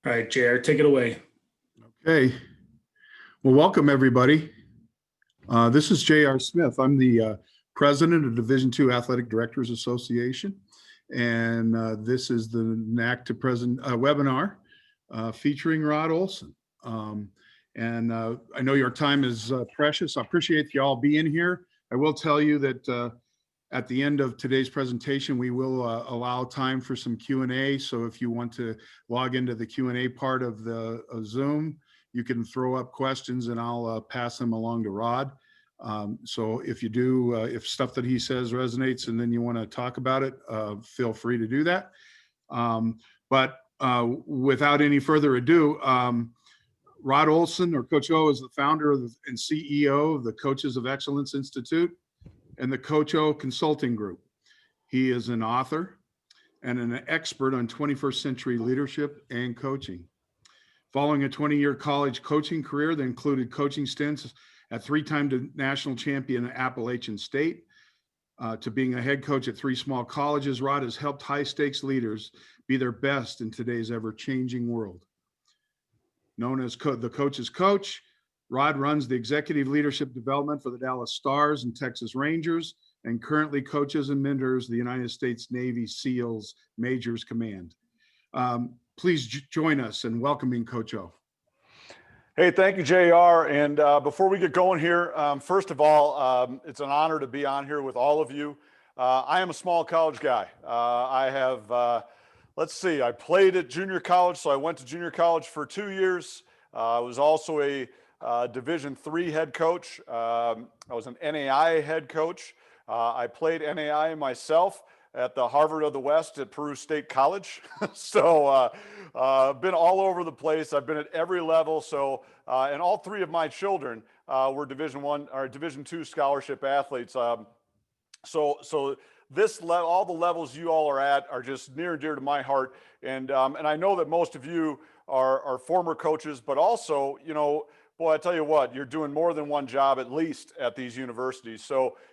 All right, JR, take it away. Okay. Well, welcome everybody. This is J.R. Smith. I'm the president of Division II Athletic Directors Association. And this is the NATYCAA present webinar featuring Rod Olson. I know your time is precious. I appreciate you all being here. I will tell you that at the end of today's presentation, we will allow time for some Q&A. So if you want to log into the Q&A part of the Zoom, you can throw up questions and I'll pass them along to Rod. So if you do, if stuff that he says resonates and then you want to talk about it, feel free to do that. But without any further ado, Rod Olson, or Coach O, is the founder and CEO of the Coaches of Excellence Institute and the Coach O Consulting Group. He is an author and an expert on 21st century leadership and coaching. Following a 20-year college coaching career that included coaching stints at three-time national champion Appalachian State, to being a head coach at 3 small colleges, Rod has helped high-stakes leaders be their best in today's ever-changing world. Known as the coach's coach, Rod runs the executive leadership development for the Dallas Stars and Texas Rangers, and currently coaches and mentors the United States Navy SEALs Majors Command. Please join us in welcoming Coach O. Hey, thank you, JR. And before we get going here, first of all, it's an honor to be on here with all of you. I am a small college guy. I have, let's see, I played at junior college, so I went to junior college for 2 years. I was also a Division III head coach. I was an NAIA head coach. I played NAIA myself at the Harvard of the West at Peru State College. So been all over the place. I've been at every level. So, and all 3 of my children were Division I or Division II scholarship athletes. So this all the levels you all are at are just near and dear to my heart. And I know that most of you are former coaches, but also, you know, boy, I tell you what, you're doing more than one job at least at these universities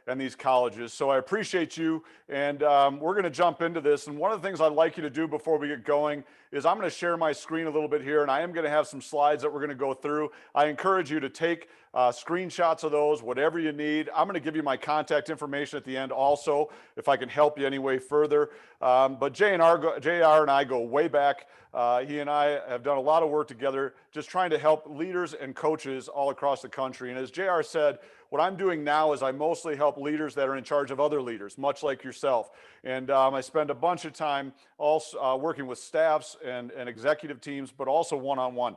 and these colleges. So I appreciate you, and we're going to jump into this. And one of the things I'd like you to do before we get going is I'm going to share my screen a little bit here, and I am going to have some slides that we're going to go through. I encourage you to take screenshots of those, whatever you need. I'm going to give you my contact information at the end also, if I can help you any way further. But JR and I go way back. He and I have done a lot of work together just trying to help leaders and coaches all across the country. And as JR said, what I'm doing now is I mostly help leaders that are in charge of other leaders, much like yourself. And I spend a bunch of time also working with staffs and executive teams, but also one-on-one.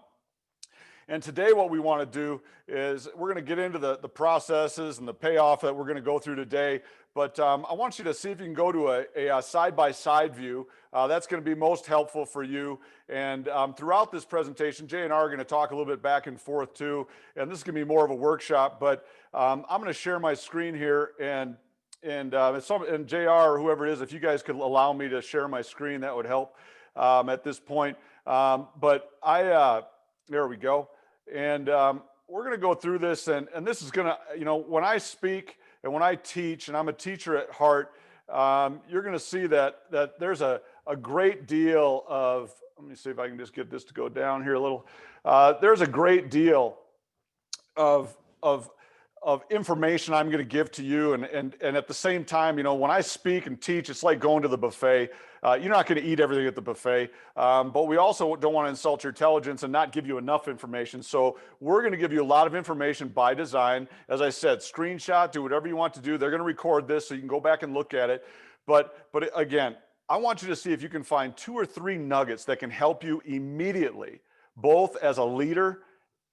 And today what we want to do is we're going to get into the processes and the payoff that we're going to go through today. But I want you to see if you can go to a side-by-side view. That's going to be most helpful for you. And throughout this presentation, Jay and I are going to talk a little bit back and forth too. And this is going to be more of a workshop. But I'm going to share my screen here. And JR or whoever it is, if you guys could allow me to share my screen, that would help at this point. But there we go. And we're going to go through this. And this is going to, you know, when I speak and when I teach, and I'm a teacher at heart, you're going to see that there's a great deal of, let me see if I can just get this to go down here a little. There's a great deal of information I'm going to give to you. And at the same time, you know, when I speak and teach, it's like going to the buffet. You're not going to eat everything at the buffet, but we also don't want to insult your intelligence and not give you enough information. So we're going to give you a lot of information by design. As I said, screenshot, do whatever you want to do. They're going to record this so you can go back and look at it. But again, I want you to see if you can find 2 or 3 nuggets that can help you immediately, both as a leader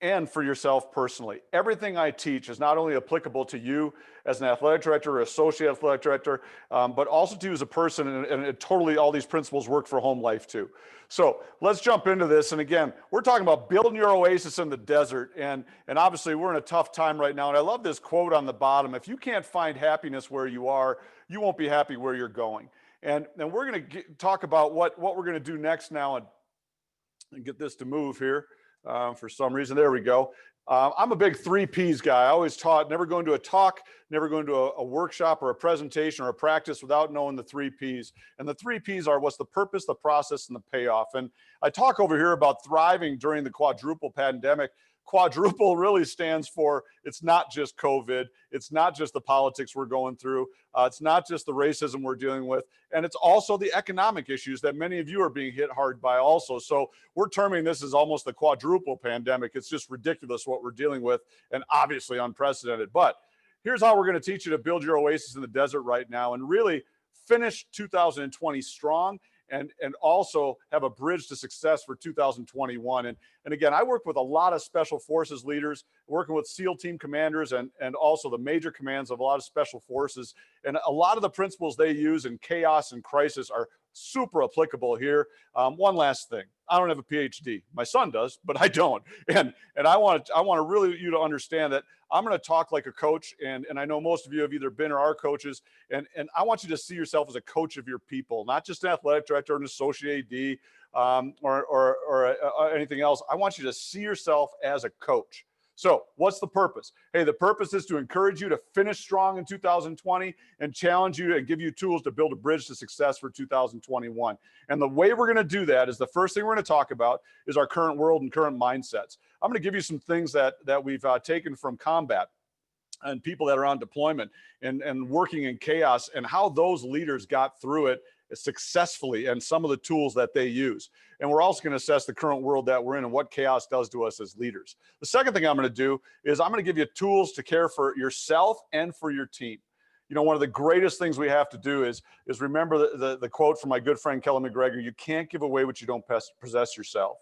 and for yourself personally. Everything I teach is not only applicable to you as an athletic director or associate athletic director, but also to you as a person, and totally all these principles work for home life too. So let's jump into this. And again, we're talking about building your oasis in the desert. And obviously we're in a tough time right now. And I love this quote on the bottom. If you can't find happiness where you are, you won't be happy where you're going. And we're going to talk about what we're going to do next now and get this to move here. For some reason, there we go. I'm a big 3 Ps guy. I always taught never go into a talk, never go into a workshop or a presentation or a practice without knowing the 3 Ps. And the 3 Ps are what's the purpose, the process, and the payoff. And I talk over here about thriving during the quadruple pandemic. Quadruple really stands for it's not just COVID. It's not just the politics we're going through. It's not just the racism we're dealing with. And it's also the economic issues that many of you are being hit hard by also. So we're terming this as almost the quadruple pandemic. It's just ridiculous what we're dealing with and obviously unprecedented. But here's how we're going to teach you to build your oasis in the desert right now and really finish 2020 strong and also have a bridge to success for 2021. And again, I work with a lot of special forces leaders, working with SEAL team commanders and also the major commands of a lot of special forces. And a lot of the principles they use in chaos and crisis are super applicable here. One last thing. I don't have a PhD. My son does, but I don't. And I want to really you to understand that I'm going to talk like a coach. And I know most of you have either been or are coaches. And I want you to see yourself as a coach of your people, not just an athletic director or an associate AD or anything else. I want you to see yourself as a coach. So what's the purpose? Hey, the purpose is to encourage you to finish strong in 2020 and challenge you and give you tools to build a bridge to success for 2021. And the way we're going to do that is the first thing we're going to talk about is our current world and current mindsets. I'm going to give you some things that we've taken from combat and people that are on deployment and working in chaos and how those leaders got through it successfully and some of the tools that they use. And we're also going to assess the current world that we're in and what chaos does to us as leaders. The second thing I'm going to do is I'm going to give you tools to care for yourself and for your team. You know, one of the greatest things we have to do is remember the quote from my good friend Kelly McGregor: you can't give away what you don't possess yourself.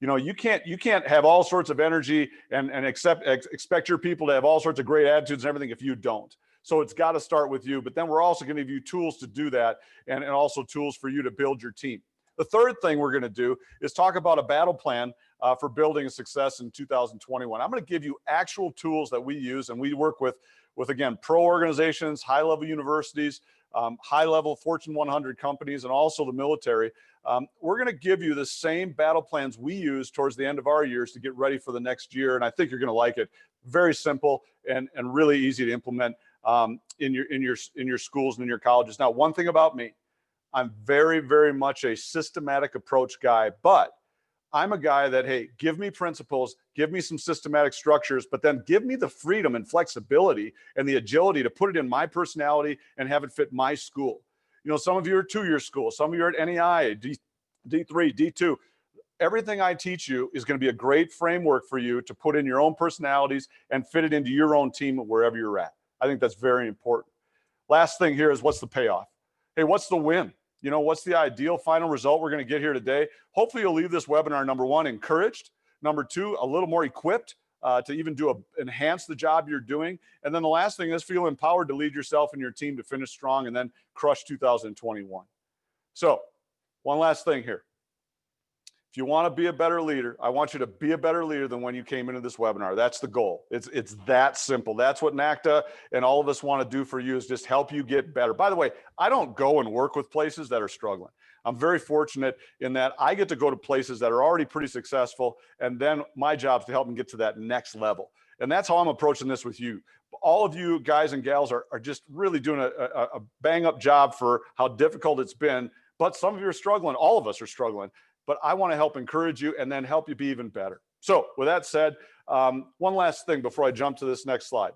You know, you can't have all sorts of energy and expect your people to have all sorts of great attitudes and everything if you don't. So it's got to start with you. But then we're also going to give you tools to do that and also tools for you to build your team. The third thing we're going to do is talk about a battle plan for building a success in 2021. I'm going to give you actual tools that we use, and we work with again, pro organizations, high-level universities, high-level Fortune 100 companies, and also the military. We're going to give you the same battle plans we use towards the end of our years to get ready for the next year, and I think you're going to like it. Very simple and really easy to implement in your schools and in your colleges. Now, one thing about me, I'm very, very much a systematic approach guy, but I'm a guy that, hey, give me principles, give me some systematic structures, but then give me the freedom and flexibility and the agility to put it in my personality and have it fit my school. You know, some of you are 2-year schools, some of you are at NAIA, D3, D2. Everything I teach you is going to be a great framework for you to put in your own personalities and fit it into your own team wherever you're at. I think that's very important. Last thing here is what's the payoff? Hey, what's the win? You know, what's the ideal final result we're going to get here today? Hopefully you'll leave this webinar, number one, encouraged. Number two, a little more equipped to even enhance the job you're doing. And then the last thing is feel empowered to lead yourself and your team to finish strong and then crush 2021. So one last thing here. If you want to be a better leader, I want you to be a better leader than when you came into this webinar. That's the goal. It's that simple. That's what NACDA and all of us want to do for you, is just help you get better. By the way, I don't go and work with places that are struggling. I'm very fortunate in that I get to go to places that are already pretty successful, and then my job is to help them get to that next level. And that's how I'm approaching this with you. All of you guys and gals are just really doing a bang up job for how difficult it's been. But some of you are struggling. All of us are struggling. But I want to help encourage you and then help you be even better. So with that said, one last thing before I jump to this next slide.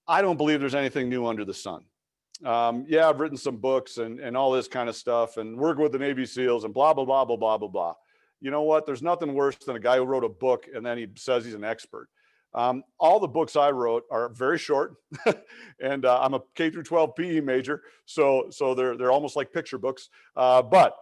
I don't believe there's anything new under the sun. Yeah, I've written some books and all this kind of stuff and work with the Navy SEALs and blah, blah, blah, blah, blah, blah, blah. You know what? There's nothing worse than a guy who wrote a book and then he says he's an expert. All the books I wrote are very short and I'm a K through 12 PE major. So they're almost like picture books. But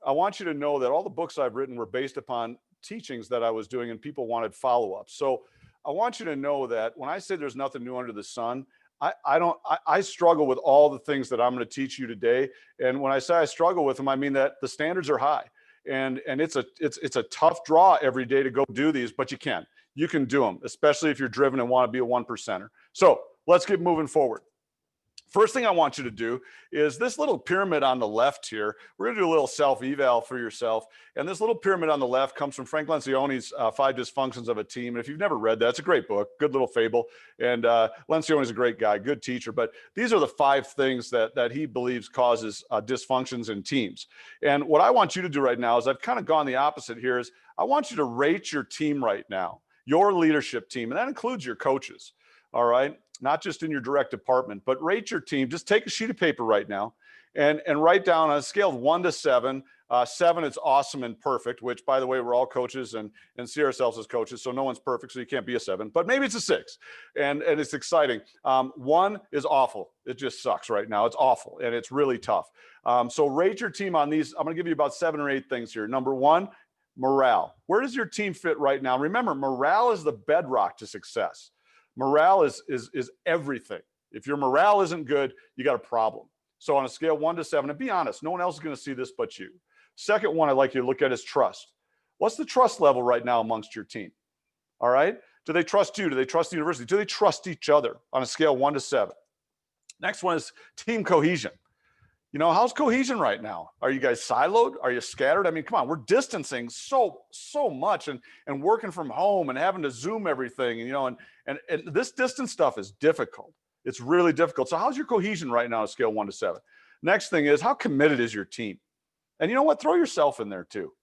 I want you to know that all the books I've written were based upon teachings that I was doing and people wanted follow-up. So I want you to know that when I say there's nothing new under the sun, I struggle with all the things that I'm going to teach you today. And when I say I struggle with them, I mean that the standards are high and it's a tough draw every day to go do these, but you can do them, especially if you're driven and want to be a 1%er. So let's get moving forward. First thing I want you to do is this little pyramid on the left here. We're going to do a little self-eval for yourself. And this little pyramid on the left comes from Frank Lencioni's 5 Dysfunctions of a Team. And if you've never read that, it's a great book, good little fable. And Lencioni's a great guy, good teacher. But these are the 5 things that he believes causes dysfunctions in teams. And what I want you to do right now is I've kind of gone the opposite here is I want you to rate your team right now, your leadership team. And that includes your coaches. All right. Not just in your direct department, but rate your team. Just take a sheet of paper right now and write down on a scale of 1 to 7. 7, it's awesome and perfect, which, by the way, we're all coaches and see ourselves as coaches. So no one's perfect, so you can't be a 7, but maybe it's a 6 and it's exciting. 1 is awful. It just sucks right now. It's awful and it's really tough. So rate your team on these. I'm going to give you about 7 or 8 things here. Number 1, morale. Where does your team fit right now? Remember, morale is the bedrock to success. Morale is everything. If your morale isn't good, you got a problem. So on a scale 1 to 7, and be honest, no one else is going to see this but you. Second one I'd like you to look at is trust. What's the trust level right now amongst your team? All right. Do they trust you? Do they trust the university? Do they trust each other on a scale 1 to 7? Next one is team cohesion. You know, how's cohesion right now? Are you guys siloed? Are you scattered? I mean, come on, we're distancing so much and working from home and having to Zoom everything, you know, and this distance stuff is difficult. It's really difficult. So how's your cohesion right now on a scale 1 to 7? Next thing is, how committed is your team? And you know what? Throw yourself in there too,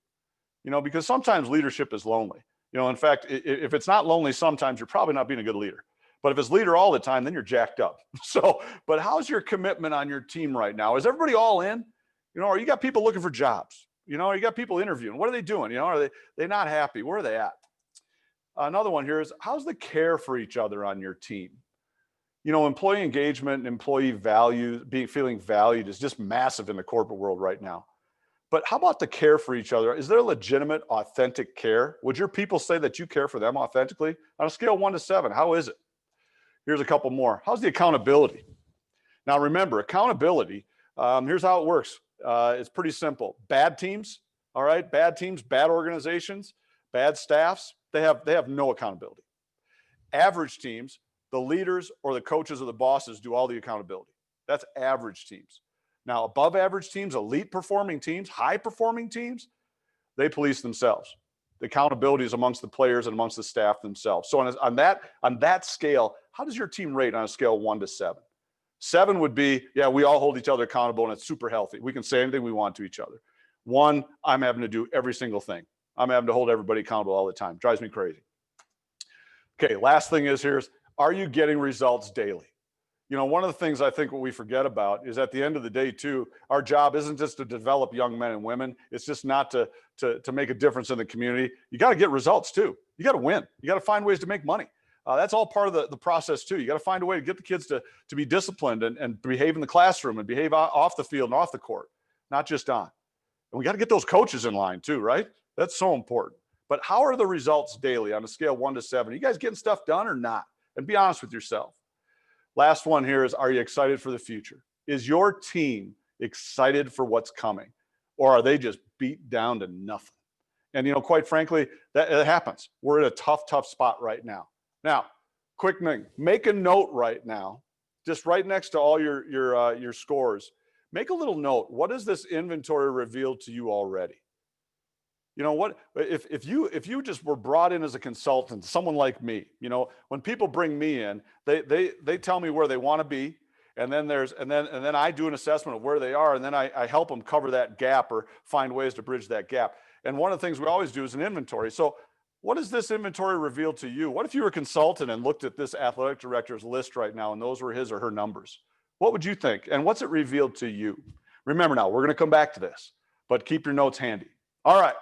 you know, because sometimes leadership is lonely. You know, in fact, if it's not lonely, sometimes you're probably not being a good leader. But if it's leader all the time, then you're jacked up. So, but how's your commitment on your team right now? Is everybody all in? You know, or you got people looking for jobs? You know, or you got people interviewing? What are they doing? You know, are they not happy? Where are they at? Another one here is, how's the care for each other on your team? You know, employee engagement and employee value, feeling valued is just massive in the corporate world right now. But how about the care for each other? Is there legitimate, authentic care? Would your people say that you care for them authentically? On a scale 1 to 7, how is it? Here's a couple more. How's the accountability? Now, remember, accountability, here's how it works. It's pretty simple. Bad teams, all right? Bad teams, bad organizations, bad staffs, they have no accountability. Average teams, the leaders or the coaches or the bosses do all the accountability. That's average teams. Now, above average teams, elite performing teams, high performing teams, they police themselves. The accountability is amongst the players and amongst the staff themselves. So on that scale, how does your team rate on a scale 1 to 7? 7 would be, yeah, we all hold each other accountable and it's super healthy. We can say anything we want to each other. 1, I'm having to do every single thing. I'm having to hold everybody accountable all the time. Drives me crazy. Okay, last thing is are you getting results daily? You know, one of the things I think what we forget about is at the end of the day too, our job isn't just to develop young men and women. It's just not to make a difference in the community. You got to get results too. You got to win. You got to find ways to make money. That's all part of the process too. You got to find a way to get the kids to be disciplined and behave in the classroom and behave off the field and off the court, not just on. And we got to get those coaches in line too, right? That's so important. But how are the results daily on a scale 1 to 7? Are you guys getting stuff done or not? And be honest with yourself. Last one here is, are you excited for the future? Is your team excited for what's coming? Or are they just beat down to nothing? And, you know, quite frankly, that happens. We're in a tough spot right now. Now, quick thing, make a note right now, just right next to all your scores. Make a little note. What does this inventory reveal to you already? You know what, if you just were brought in as a consultant, someone like me, you know, when people bring me in, they tell me where they want to be. And then I do an assessment of where they are. And then I help them cover that gap or find ways to bridge that gap. And one of the things we always do is an inventory. So what does this inventory reveal to you? What if you were a consultant and looked at this athletic director's list right now and those were his or her numbers? What would you think? And what's it revealed to you? Remember now, we're going to come back to this, but keep your notes handy. All right.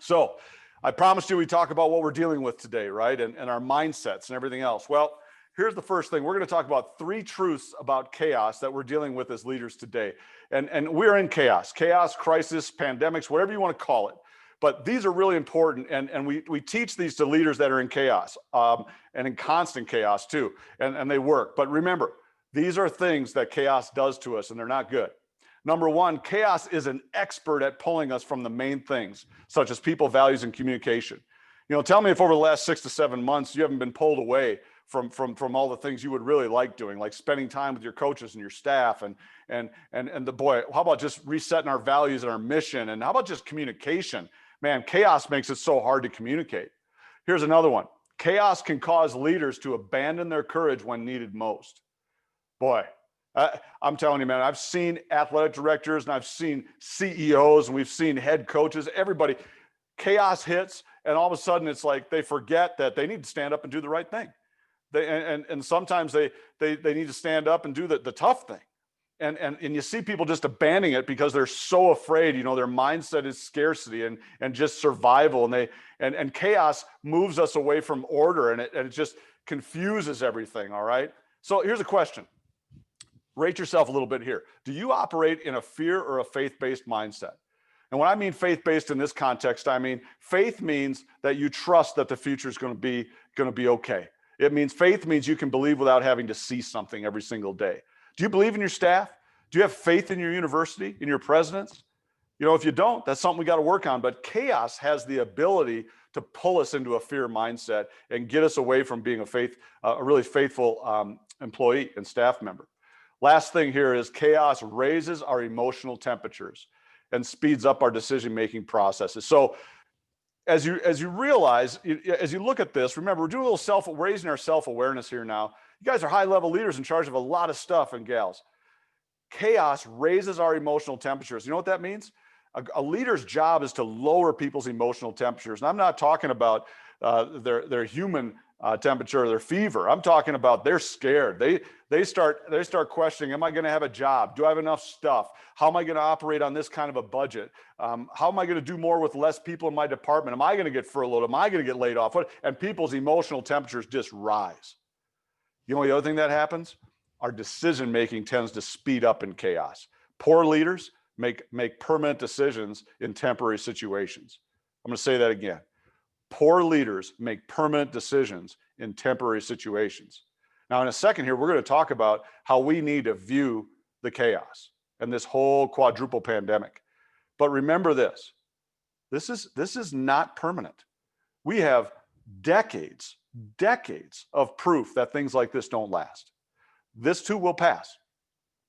So I promised you we'd talk about what we're dealing with today, right? And our mindsets and everything else. Well, here's the first thing. We're going to talk about 3 truths about chaos that we're dealing with as leaders today. And we're in chaos, crisis, pandemics, whatever you want to call it. But these are really important. And we teach these to leaders that are in chaos and in constant chaos too. And they work. But remember, these are things that chaos does to us and they're not good. Number 1, chaos is an expert at pulling us from the main things, such as people, values, and communication. You know, tell me if over the last 6 to 7 months, you haven't been pulled away from all the things you would really like doing, like spending time with your coaches and your staff, and the boy, how about just resetting our values and our mission? And how about just communication? Man, chaos makes it so hard to communicate. Here's another one. Chaos can cause leaders to abandon their courage when needed most. Boy, I'm telling you, man, I've seen athletic directors and I've seen CEOs and we've seen head coaches, everybody. Chaos hits and all of a sudden it's like they forget that they need to stand up and do the right thing. And sometimes they need to stand up and do the tough thing. And you see people just abandoning it because they're so afraid, you know, their mindset is scarcity and just survival. And chaos moves us away from order, and it just confuses everything. All right. So here's a question. Rate yourself a little bit here. Do you operate in a fear or a faith-based mindset? And when I mean faith-based in this context, I mean faith means that you trust that the future is going to be okay. It means faith means you can believe without having to see something every single day. Do you believe in your staff? Do you have faith in your university, in your presidents? You know, if you don't, that's something we got to work on. But chaos has the ability to pull us into a fear mindset and get us away from being a really faithful employee and staff member. Last thing here is chaos raises our emotional temperatures and speeds up our decision-making processes. So as you realize, as you look at this, remember, we're doing a little raising our self-awareness here now. You guys are high-level leaders in charge of a lot of stuff, and gals. Chaos raises our emotional temperatures. You know what that means? A leader's job is to lower people's emotional temperatures. And I'm not talking about their human temperature or their fever. I'm talking about they're scared. They start questioning, am I going to have a job? Do I have enough stuff? How am I going to operate on this kind of a budget? How am I going to do more with less people in my department? Am I going to get furloughed? Am I going to get laid off? And people's emotional temperatures just rise. You know the other thing that happens? Our decision-making tends to speed up in chaos. Poor leaders make permanent decisions in temporary situations. I'm going to say that again. Poor leaders make permanent decisions in temporary situations. Now, in a second here, we're going to talk about how we need to view the chaos and this whole quadruple pandemic. But remember this is not permanent. We have decades of proof that things like this don't last. This too will pass.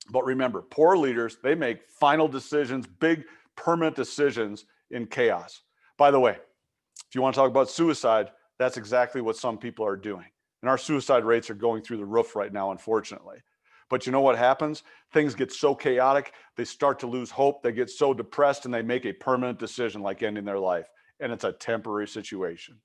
But remember, poor leaders, they make final decisions, big permanent decisions in chaos. By the way, if you want to talk about suicide, that's exactly what some people are doing. And our suicide rates are going through the roof right now, unfortunately. But you know what happens? Things get so chaotic, they start to lose hope, they get so depressed, and they make a permanent decision like ending their life. And it's a temporary situation.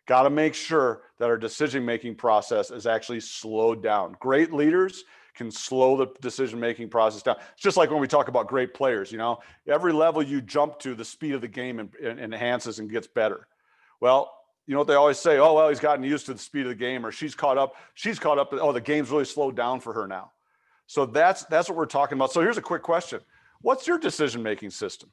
Got to make sure that our decision-making process is actually slowed down. Great leaders can slow the decision-making process down. It's just like when we talk about great players, you know, every level you jump to, the speed of the game enhances and gets better. Well, you know what they always say? Oh, well, he's gotten used to the speed of the game, or she's caught up. Oh, the game's really slowed down for her now. So that's what we're talking about. So here's a quick question. What's your decision-making system?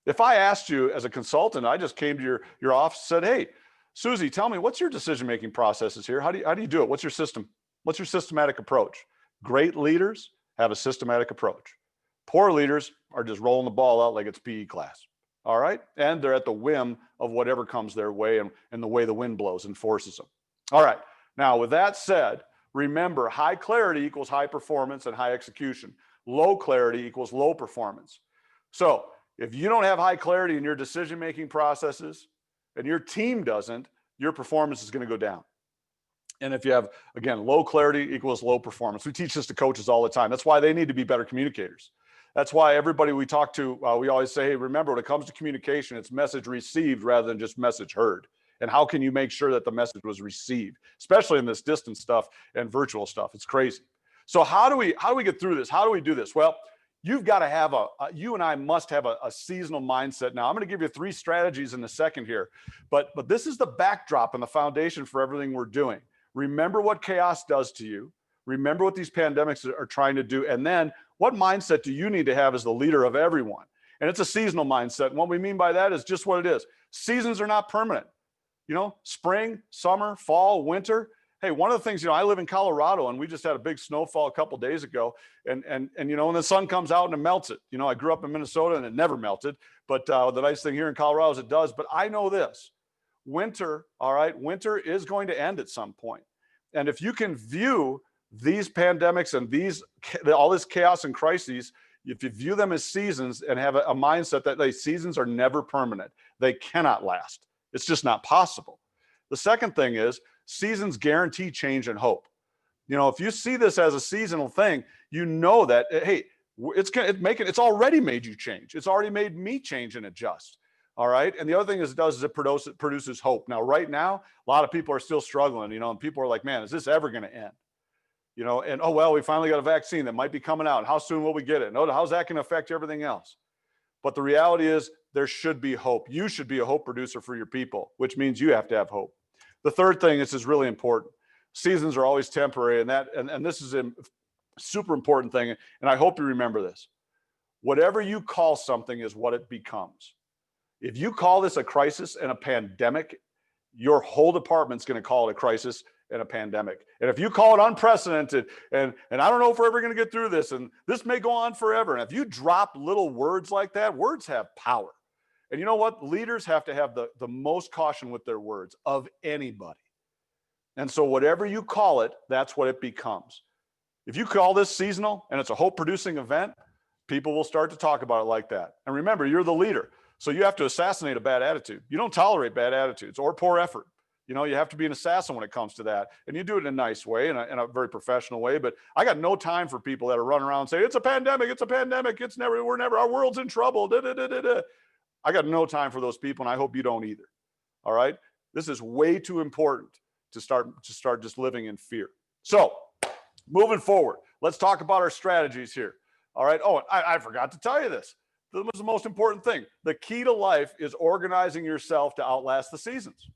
If I asked you as a consultant, I just came to your office and said, hey, Susie, tell me, what's your decision-making processes here? How do you do it? What's your system? What's your systematic approach? Great leaders have a systematic approach. Poor leaders are just rolling the ball out like it's PE class. All right. And they're at the whim of whatever comes their way and the way the wind blows and forces them. All right. Now, with that said, remember, high clarity equals high performance and high execution. Low clarity equals low performance. So if you don't have high clarity in your decision-making processes and your team doesn't, your performance is going to go down. And if you have, again, low clarity equals low performance. We teach this to coaches all the time. That's why they need to be better communicators. That's why everybody we talk to, we always say, hey, remember, when it comes to communication, it's message received rather than just message heard. And how can you make sure that the message was received, especially in this distance stuff and virtual stuff? It's crazy. So how do we get through this? How do we do this? Well, you've got to have you and I must have a seasonal mindset. Now, I'm going to give you 3 strategies in a second here, but this is the backdrop and the foundation for everything we're doing. Remember what chaos does to you. Remember what these pandemics are trying to do. And then what mindset do you need to have as the leader of everyone? And it's a seasonal mindset. And what we mean by that is just what it is. Seasons are not permanent. You know, spring, summer, fall, winter. Hey, one of the things, you know, I live in Colorado and we just had a big snowfall a couple of days ago. And you know, when the sun comes out and it melts it. You know, I grew up in Minnesota and it never melted. But the nice thing here in Colorado is it does. But I know this. Winter, all right, winter is going to end at some point. And if you can view these pandemics and all this chaos and crises, if you view them as seasons and have a mindset that these seasons are never permanent, they cannot last. It's just not possible. The second thing is seasons guarantee change and hope. You know, if you see this as a seasonal thing, you know that, hey, it's already made you change. It's already made me change and adjust. All right. And the other thing it does is it produces hope. Now, right now, a lot of people are still struggling, you know, and people are like, man, is this ever going to end? You know, and oh, well, we finally got a vaccine that might be coming out. How soon will we get it? No, how's that going to affect everything else? But the reality is there should be hope. You should be a hope producer for your people, which means you have to have hope. The third thing is really important. Seasons are always temporary, and this is a super important thing. And I hope you remember this. Whatever you call something is what it becomes. If you call this a crisis and a pandemic, your whole department's going to call it a crisis and a pandemic. And if you call it unprecedented, and I don't know if we're ever going to get through this, and this may go on forever. And if you drop little words like that, words have power. And you know what? Leaders have to have the most caution with their words of anybody. And so whatever you call it, that's what it becomes. If you call this seasonal and it's a hope-producing event, people will start to talk about it like that. And remember, you're the leader. So you have to assassinate a bad attitude. You don't tolerate bad attitudes or poor effort. You know, you have to be an assassin when it comes to that. And you do it in a nice way, in a very professional way. But I got no time for people that are running around and say, it's a pandemic, we're never, our world's in trouble. I got no time for those people, and I hope you don't either. All right? This is way too important to start just living in fear. So moving forward, let's talk about our strategies here. All right. Oh, I forgot to tell you this. This was the most important thing. The key to life is organizing yourself to outlast the seasons.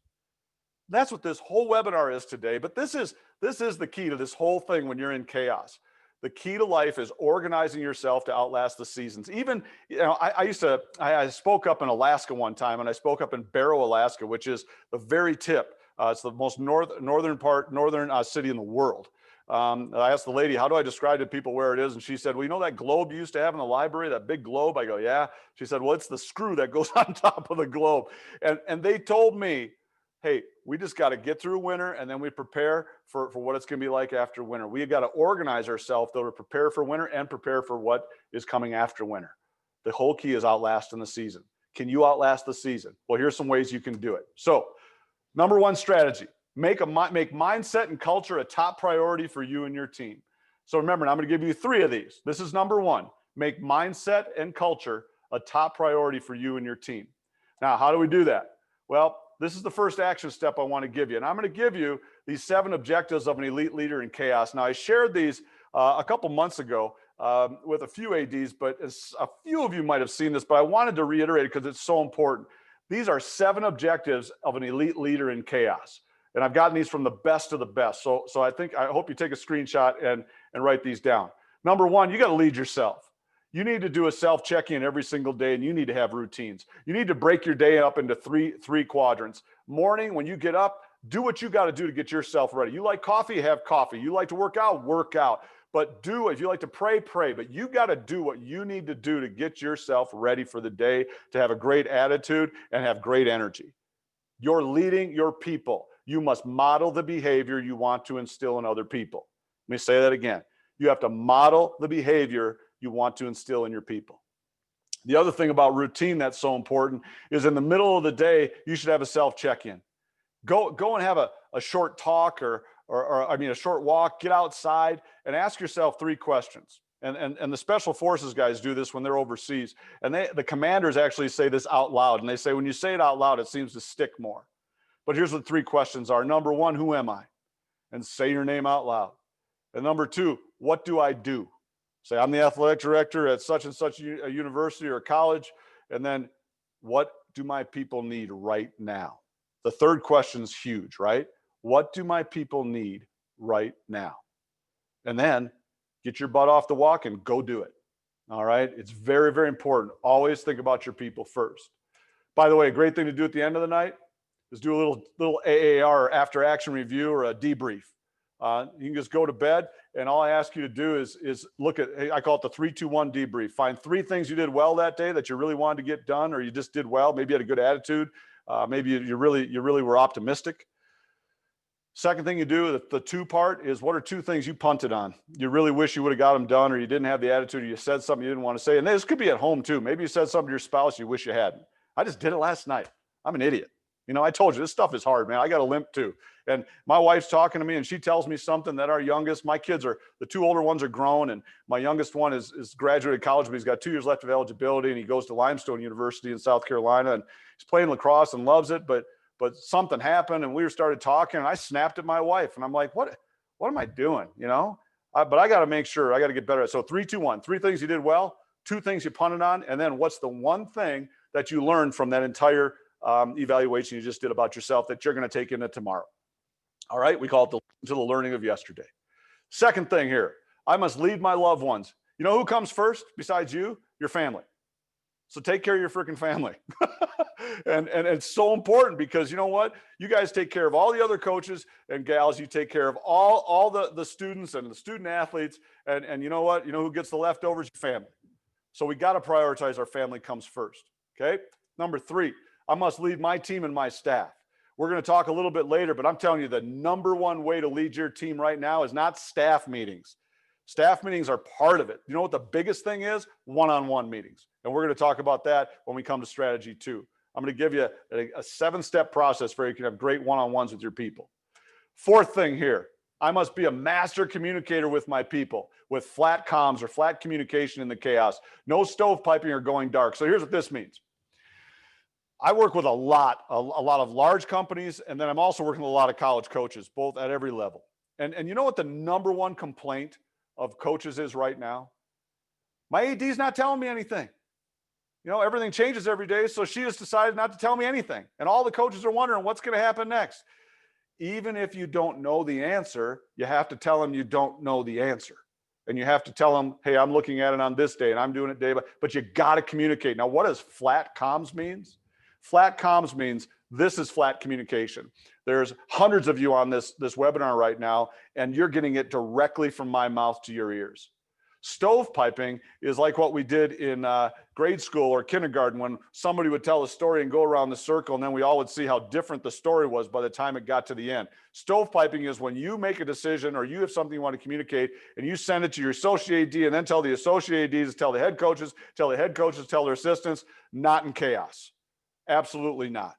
That's what this whole webinar is today. But this is the key to this whole thing when you're in chaos. The key to life is organizing yourself to outlast the seasons. Even, you know, I spoke up in Alaska one time, and I spoke up in Barrow, Alaska, which is the very tip. It's the most northern city in the world. I asked the lady, how do I describe to people where it is? And she said, well, you know that globe you used to have in the library, that big globe? I go, yeah. She said, well, it's the screw that goes on top of the globe. And they told me, hey, we just got to get through winter, and then we prepare for what it's going to be like after winter. We've got to organize ourselves, though, to prepare for winter and prepare for what is coming after winter. The whole key is outlasting the season. Can you outlast the season? Well, here's some ways you can do it. So, number one strategy, make mindset and culture a top priority for you and your team. So remember, I'm going to give you 3 of these. This is number one, make mindset and culture a top priority for you and your team. Now, how do we do that? Well, this is the first action step I want to give you. And I'm going to give you these 7 objectives of an elite leader in chaos. Now, I shared these a couple months ago with a few ADs, but a few of you might have seen this, but I wanted to reiterate it because it's so important. These are 7 objectives of an elite leader in chaos. And I've gotten these from the best of the best. So I hope you take a screenshot and write these down. Number one, you got to lead yourself. You need to do a self check-in every single day, and you need to have routines. You need to break your day up into three quadrants. Morning, when you get up, do what you got to do to get yourself ready. You like coffee, have coffee. You like to work out. But if you like to pray, pray. But you got to do what you need to do to get yourself ready for the day, to have a great attitude and have great energy. You're leading your people. You must model the behavior you want to instill in other people. Let me say that again. You have to model the behavior you want to instill in your people. The other thing about routine that's so important is in the middle of the day, you should have a self check-in. Go and have a short talk or a short walk, get outside and ask yourself 3 questions. And the special forces guys do this when they're overseas. And the commanders actually say this out loud. And they say, when you say it out loud, it seems to stick more. But here's what the 3 questions are. Number 1, who am I? And say your name out loud. And number 2, what do I do? Say, I'm the athletic director at such and such a university or college. And then, what do my people need right now? The third question is huge, right? What do my people need right now? And then get your butt off the walk and go do it. All right? It's very, very important. Always think about your people first. By the way, a great thing to do at the end of the night is do a little AAR, or after action review, or a debrief. You can just go to bed, and all I ask you to do is look at, I call it the 3-2-1 debrief. Find 3 things you did well that day that you really wanted to get done, or you just did well. Maybe you had a good attitude. Maybe you really were optimistic. Second thing you do, the two part, is what are two things you punted on? You really wish you would have got them done, or you didn't have the attitude, or you said something you didn't want to say. And this could be at home too. Maybe you said something to your spouse you wish you hadn't. I just did it last night. I'm an idiot. You know, I told you this stuff is hard, man. I got a limp too. And my wife's talking to me and she tells me something that our youngest, my kids are, the two older ones are grown, and my youngest one is graduated college, but he's got 2 years left of eligibility, and he goes to Limestone University in South Carolina, and he's playing lacrosse and loves it. But something happened and we started talking, and I snapped at my wife, and I'm like, what am I doing? You know, but I got to make sure, I got to get better at it. So 3, 2, 1, 3 things you did well, 2 things you punted on. And then what's the one thing that you learned from that entire evaluation you just did about yourself that you're going to take into tomorrow? All right. We call it the learning of yesterday. Second thing here, I must lead my loved ones. You know who comes first besides you? Your family. So take care of your freaking family. and it's so important, because you know what? You guys take care of all the other coaches and gals. You take care of all the students and the student athletes. And you know what? You know who gets the leftovers? Your family. So we got to prioritize our family comes first. Okay. Number 3, I must lead my team and my staff. We're going to talk a little bit later, but I'm telling you, the number one way to lead your team right now is not staff meetings. Staff meetings are part of it. You know what the biggest thing is? One-on-one meetings. And we're going to talk about that when we come to strategy 2. I'm going to give you a 7-step process where you can have great one-on-ones with your people. Fourth thing here, I must be a master communicator with my people, with flat comms or flat communication in the chaos. No stovepiping or going dark. So here's what this means. I work with a lot of large companies, and then I'm also working with a lot of college coaches, both at every level. And you know what the number one complaint of coaches is right now? My AD's not telling me anything. You know, everything changes every day, so she just decided not to tell me anything. And all the coaches are wondering what's going to happen next. Even if you don't know the answer, you have to tell them you don't know the answer. And you have to tell them, hey, I'm looking at it on this day and I'm doing it day by day. But you got to communicate. Now, what does flat comms means? Flat comms means this is flat communication. There's hundreds of you on this webinar right now, and you're getting it directly from my mouth to your ears. Stovepiping is like what we did in grade school or kindergarten, when somebody would tell a story and go around the circle, and then we all would see how different the story was by the time it got to the end. Stovepiping is when you make a decision or you have something you want to communicate and you send it to your associate AD and then tell the associate ADs, tell the head coaches, tell their assistants. Not in chaos. Absolutely not.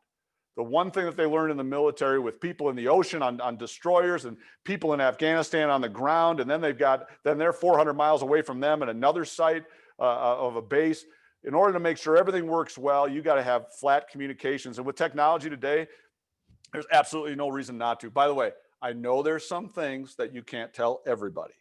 The one thing that they learned in the military, with people in the ocean on destroyers and people in Afghanistan on the ground, and then they're 400 miles away from them at another site of a base. In order to make sure everything works well, you got to have flat communications. And with technology today, there's absolutely no reason not to. By the way, I know there's some things that you can't tell everybody,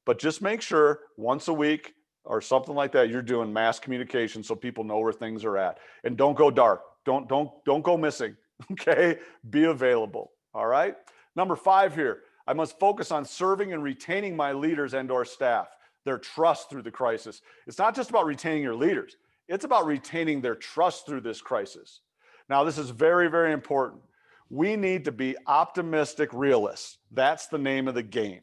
but just make sure once a week or something like that, you're doing mass communication so people know where things are at. And don't go dark. Don't go missing. Okay. Be available. All right. Number 5 here, I must focus on serving and retaining my leaders and/or staff, their trust through the crisis. It's not just about retaining your leaders. It's about retaining their trust through this crisis. Now, this is very, very important. We need to be optimistic realists. That's the name of the game.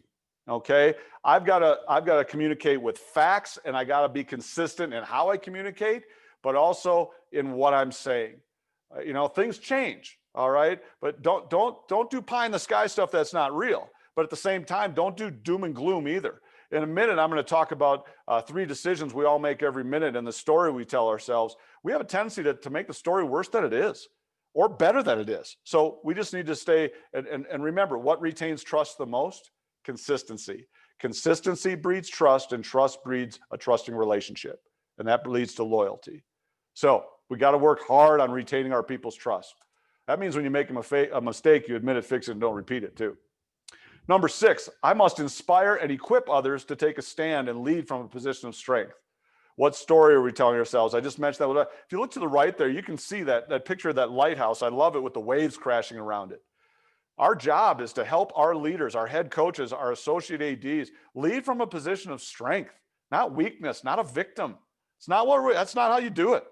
Okay. I've got to communicate with facts, and I got to be consistent in how I communicate, but also in what I'm saying. You know, things change. All right. But don't do pie in the sky stuff that's not real. But at the same time, don't do doom and gloom either. In a minute, I'm going to talk about 3 decisions we all make every minute, and the story we tell ourselves. We have a tendency to make the story worse than it is, or better than it is. So we just need to stay and remember, what retains trust the most? Consistency. Consistency breeds trust, and trust breeds a trusting relationship. And that leads to loyalty. So we got to work hard on retaining our people's trust. That means when you make a mistake, you admit it, fix it, and don't repeat it too. Number 6, I must inspire and equip others to take a stand and lead from a position of strength. What story are we telling ourselves? I just mentioned that. If you look to the right there, you can see that picture of that lighthouse. I love it, with the waves crashing around it. Our job is to help our leaders, our head coaches, our associate ADs lead from a position of strength, not weakness, not a victim. It's not that's not how you do it.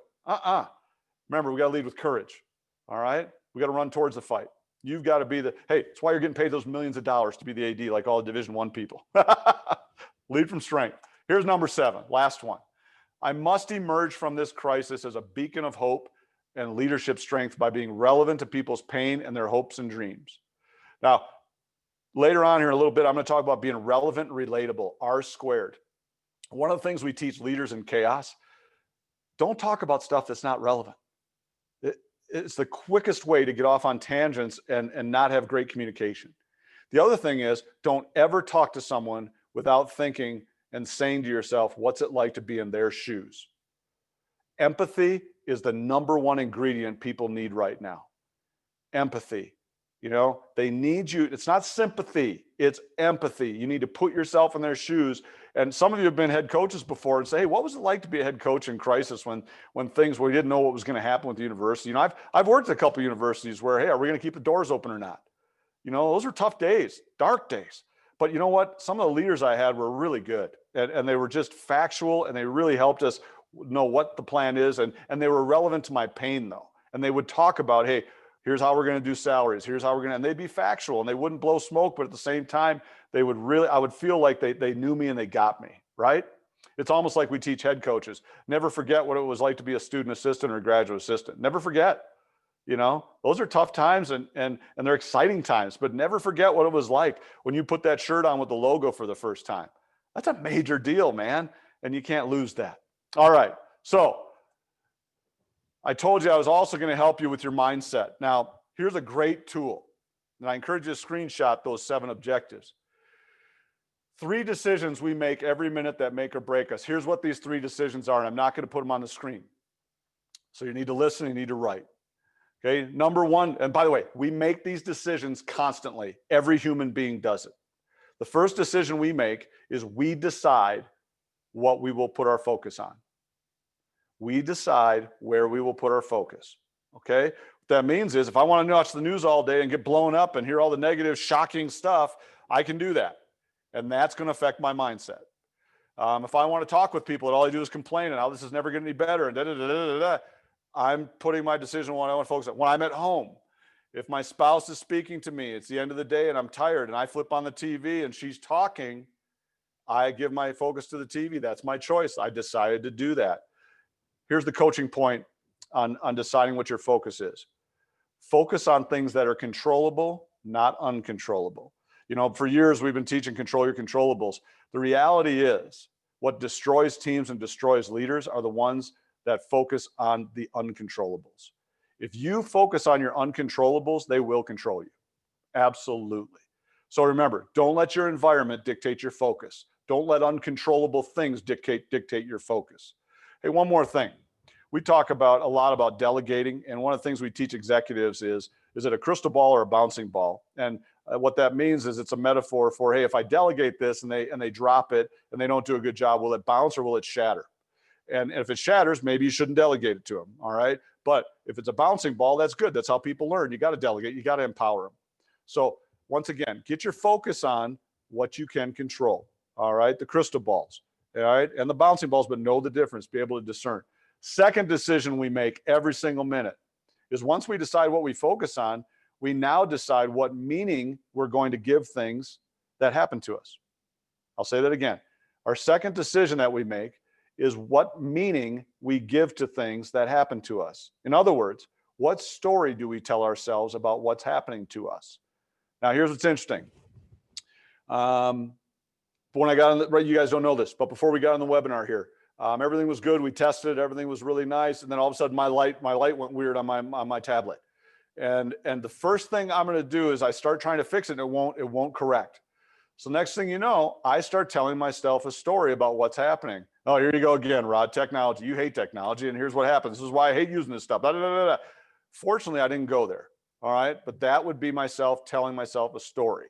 Remember, we got to lead with courage. All right. We got to run towards the fight. You've got to be hey, it's why you're getting paid those millions of dollars to be the AD, like all the Division I people. Lead from strength. Here's number 7, last one. I must emerge from this crisis as a beacon of hope and leadership strength by being relevant to people's pain and their hopes and dreams. Now, later on here in a little bit, I'm going to talk about being relevant and relatable, R squared. One of the things we teach leaders in chaos, don't talk about stuff that's not relevant. It's the quickest way to get off on tangents and not have great communication. The other thing is, don't ever talk to someone without thinking and saying to yourself, what's it like to be in their shoes? Empathy is the #1 ingredient people need right now. Empathy. You know, they need you. It's not sympathy, it's empathy. You need to put yourself in their shoes. And some of you have been head coaches before and say, hey, what was it like to be a head coach in crisis when things where you didn't know what was going to happen with the university? You know, I've worked at a couple of universities where, hey, are we going to keep the doors open or not? You know, those are tough days, dark days. But you know what? Some of the leaders I had were really good, and they were just factual, and they really helped us know what the plan is, and they were relevant to my pain though. And they would talk about, hey, here's how we're going to do salaries. Here's how we're going to, and they'd be factual and they wouldn't blow smoke, but at the same time, they would really, I would feel like they knew me and they got me, right? It's almost like we teach head coaches. Never forget what it was like to be a student assistant or a graduate assistant. Never forget, you know, those are tough times and they're exciting times, but never forget what it was like when you put that shirt on with the logo for the first time. That's a major deal, man. And you can't lose that. All right. So I told you I was also going to help you with your mindset. Now, here's a great tool, and I encourage you to screenshot those 7 objectives. 3 decisions we make every minute that make or break us. Here's what these 3 decisions are, and I'm not going to put them on the screen. So you need to listen, you need to write. Okay, #1, and by the way, we make these decisions constantly. Every human being does it. The first decision we make is we decide what we will put our focus on. We decide where we will put our focus. Okay, what that means is if I want to watch the news all day and get blown up and hear all the negative, shocking stuff, I can do that. And that's going to affect my mindset. If I want to talk with people and all I do is complain and how this is never getting any better and I'm putting my decision on what I want to focus on. When I'm at home, if my spouse is speaking to me, it's the end of the day and I'm tired and I flip on the TV and she's talking, I give my focus to the TV. That's my choice. I decided to do that. Here's the coaching point on deciding what your focus is. Focus on things that are controllable, not uncontrollable. You know, for years we've been teaching control your controllables. The reality is what destroys teams and destroys leaders are the ones that focus on the uncontrollables. If you focus on your uncontrollables, they will control you. Absolutely. So remember, don't let your environment dictate your focus. Don't let uncontrollable things dictate your focus. Hey, one more thing. We talk a lot about delegating, and one of the things we teach executives is it a crystal ball or a bouncing ball? And what that means is it's a metaphor for, hey, if I delegate this and they drop it and they don't do a good job, will it bounce or will it shatter? And if it shatters, maybe you shouldn't delegate it to them, all right? But if it's a bouncing ball, that's good. That's how people learn. You got to delegate. You got to empower them. So once again, get your focus on what you can control, all right? The crystal balls, all right? And the bouncing balls, but know the difference, be able to discern. Second decision we make every single minute is once we decide what we focus on, we now decide what meaning we're going to give things that happen to us. I'll say that again. Our second decision that we make is what meaning we give to things that happen to us. In other words, what story do we tell ourselves about what's happening to us? Now, here's what's interesting. When I got on the, you guys don't know this, but before we got on the webinar here, everything was good. We tested it. Everything was really nice. And then all of a sudden my light went weird on my tablet. And the first thing I'm going to do is I start trying to fix it and it won't correct. So next thing you know, I start telling myself a story about what's happening. Oh, here you go again, Rod, technology. You hate technology. And here's what happens. This is why I hate using this stuff. Blah, blah, blah, blah. Fortunately, I didn't go there. All right. But that would be myself telling myself a story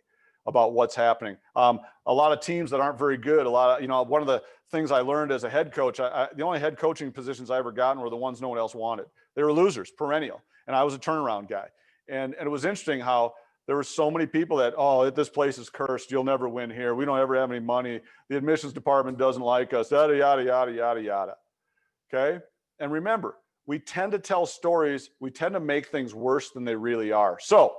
about what's happening. A lot of teams that aren't very good, one of the things I learned as a head coach, the only head coaching positions I ever gotten were the ones no one else wanted. They were losers, perennial. And I was a turnaround guy. And it was interesting how there were so many people that, oh, this place is cursed. You'll never win here. We don't ever have any money. The admissions department doesn't like us, yada, yada, yada, yada, yada. Okay. And remember, we tend to tell stories. We tend to make things worse than they really are. So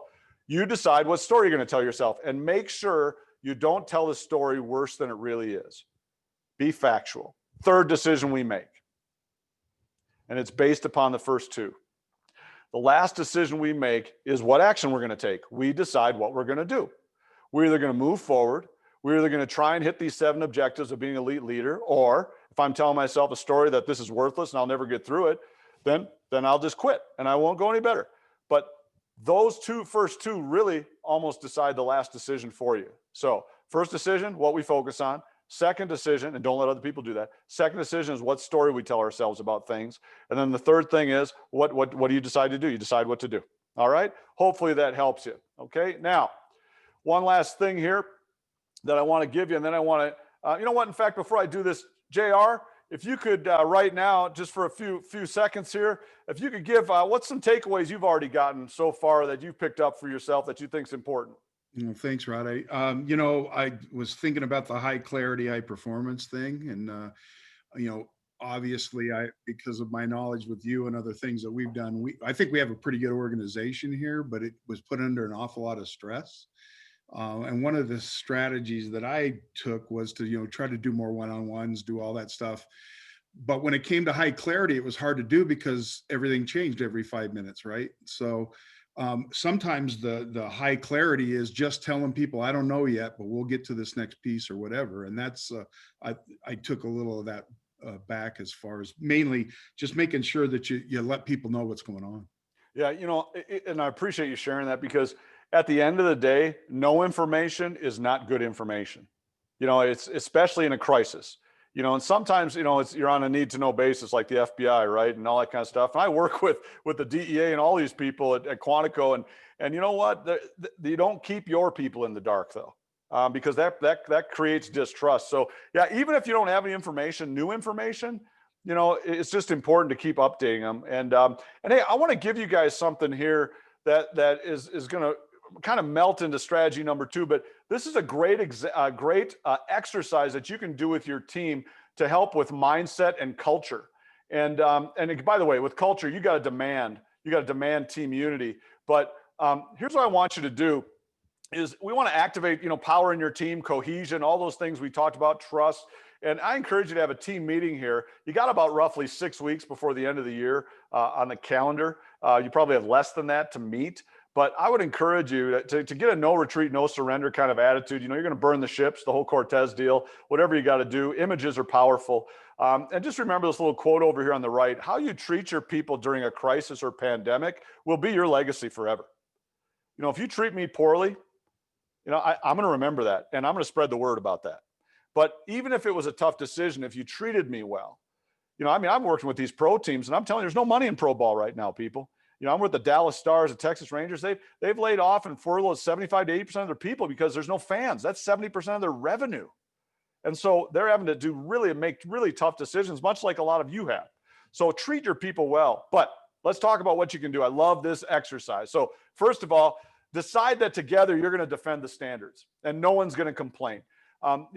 you decide what story you're going to tell yourself and make sure you don't tell the story worse than it really is. Be factual. Third decision we make, and it's based upon the first two. The last decision we make is what action we're going to take. We decide what we're going to do. We're either going to move forward. We're either going to try and hit these 7 objectives of being an elite leader, or if I'm telling myself a story that this is worthless and I'll never get through it, then I'll just quit and I won't go any better. But those first two really almost decide the last decision for you. So first decision, what we focus on. Second decision, and don't let other people do that. Second decision is what story we tell ourselves about things. And then the third thing is what do you decide to do? You decide what to do. All right. Hopefully that helps you. Okay. Now, one last thing here that I want to give you, and then I want to, you know what? In fact, before I do this, JR, if you could right now, just for a few seconds here, if you could give what's some takeaways you've already gotten so far that you've picked up for yourself that you think is important. Thanks, Rod. I was thinking about the high clarity, high performance thing. And, obviously because of my knowledge with you and other things that we've done, I think we have a pretty good organization here, but it was put under an awful lot of stress. And one of the strategies that I took was to, try to do more one-on-ones, do all that stuff. But when it came to high clarity, it was hard to do because everything changed every 5 minutes, right? So sometimes the high clarity is just telling people, I don't know yet, but we'll get to this next piece or whatever. And that's, I took a little of that back as far as mainly just making sure that you let people know what's going on. Yeah. And I appreciate you sharing that, because at the end of the day, no information is not good information. It's especially in a crisis. And sometimes, you're on a need to know basis, like the FBI, right? And all that kind of stuff. And I work with the DEA and all these people at Quantico, and you know what? You don't keep your people in the dark though, because that creates distrust. So yeah, even if you don't have any information, new information, it's just important to keep updating them. And hey, I want to give you guys something here that is going to kind of melt into strategy number 2, but this is a great exercise that you can do with your team to help with mindset and culture. And by the way, with culture, you got to demand team unity. But here's what I want you to do is we want to activate, power in your team, cohesion, all those things we talked about, trust. And I encourage you to have a team meeting here. You got about roughly 6 weeks before the end of the year on the calendar. You probably have less than that to meet. But I would encourage you to get a no retreat, no surrender kind of attitude. You're going to burn the ships, the whole Cortez deal, whatever you got to do. Images are powerful. And just remember this little quote over here on the right: how you treat your people during a crisis or pandemic will be your legacy forever. If you treat me poorly, I'm going to remember that, and I'm going to spread the word about that. But even if it was a tough decision, if you treated me well, I'm working with these pro teams, and I'm telling you, there's no money in pro ball right now, people. I'm with the Dallas Stars, the Texas Rangers. They've laid off and furloughed 75 to 80% of their people because there's no fans. That's 70% of their revenue. And so they're having to make really tough decisions, much like a lot of you have. So treat your people well. But let's talk about what you can do. I love this exercise. So first of all, decide that together you're going to defend the standards and no one's going to complain. And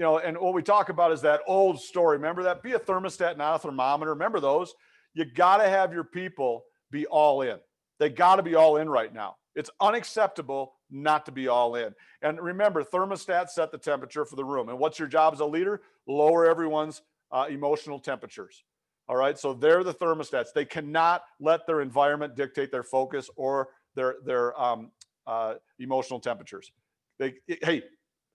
what we talk about is that old story. Remember that? Be a thermostat, not a thermometer. Remember those? You got to have your people be all in. They got to be all in right now. It's unacceptable not to be all in. And remember, thermostats set the temperature for the room. And what's your job as a leader? Lower everyone's emotional temperatures. All right. So they're the thermostats. They cannot let their environment dictate their focus or their emotional temperatures. Hey,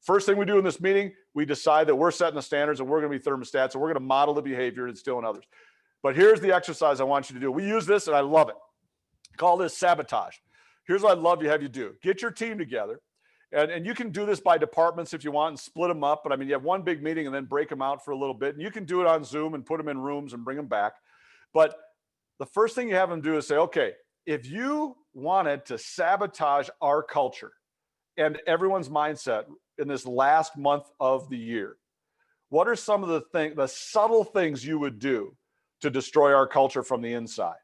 first thing we do in this meeting, we decide that we're setting the standards and we're going to be thermostats and we're going to model the behavior and instill in others. But here's the exercise I want you to do. We use this and I love it. Call this sabotage. Here's what I'd love to have you do. Get your team together. And you can do this by departments if you want and split them up. But you have one big meeting and then break them out for a little bit. And you can do it on Zoom and put them in rooms and bring them back. But the first thing you have them do is say, okay, if you wanted to sabotage our culture and everyone's mindset in this last month of the year, what are some of the subtle things you would do to destroy our culture from the inside?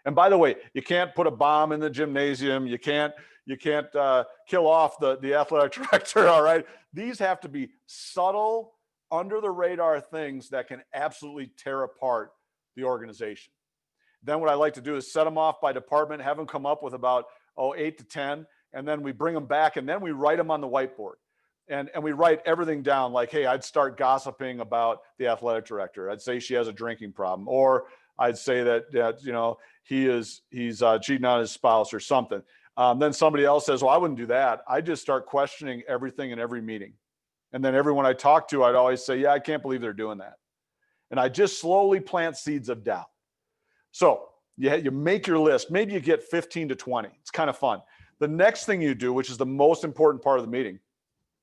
And by the way, you can't put a bomb in the gymnasium. You can't kill off the athletic director. All right. These have to be subtle, under the radar things that can absolutely tear apart the organization. Then what I like to do is set them off by department, have them come up with about 8 to 10, and then we bring them back and then we write them on the whiteboard. And we write everything down, like, hey, I'd start gossiping about the athletic director. I'd say she has a drinking problem, or I'd say that you know, he's cheating on his spouse or something. Then somebody else says, well, I wouldn't do that. I just start questioning everything in every meeting. And then everyone I talk to, I'd always say, yeah, I can't believe they're doing that. And I just slowly plant seeds of doubt. So you make your list. Maybe you get 15 to 20. It's kind of fun. The next thing you do, which is the most important part of the meeting,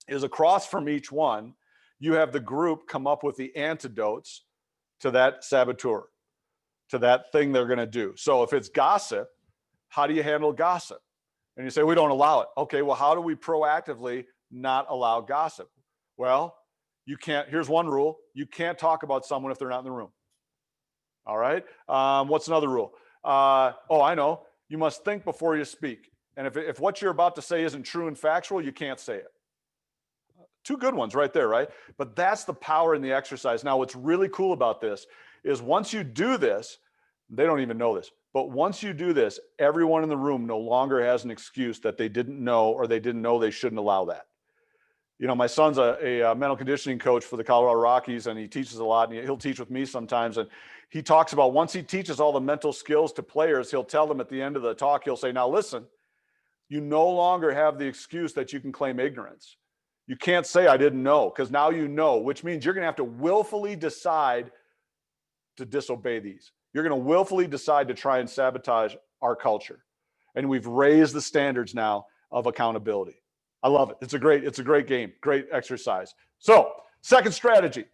is across from each one, you have the group come up with the antidotes to that saboteur, to that thing they're going to do. So if it's gossip, how do you handle gossip? And you say, we don't allow it. Okay, well, how do we proactively not allow gossip? Well, you can't, here's one rule. You can't talk about someone if they're not in the room. All right. What's another rule? Oh, I know. You must think before you speak. And if what you're about to say isn't true and factual, you can't say it. Two good ones right there, right? But that's the power in the exercise. Now, what's really cool about this is once you do this, they don't even know this, but once you do this, everyone in the room no longer has an excuse that they didn't know or they didn't know they shouldn't allow that. You know, my son's a mental conditioning coach for the Colorado Rockies, and he teaches a lot, and he'll teach with me sometimes. And he talks about once he teaches all the mental skills to players, he'll tell them at the end of the talk, he'll say, now listen, you no longer have the excuse that you can claim ignorance. You can't say I didn't know, because now you know, which means you're going to have to willfully decide to disobey these. You're going to willfully decide to try and sabotage our culture. And we've raised the standards now of accountability. I love it. It's a great game, great exercise. So, second strategy,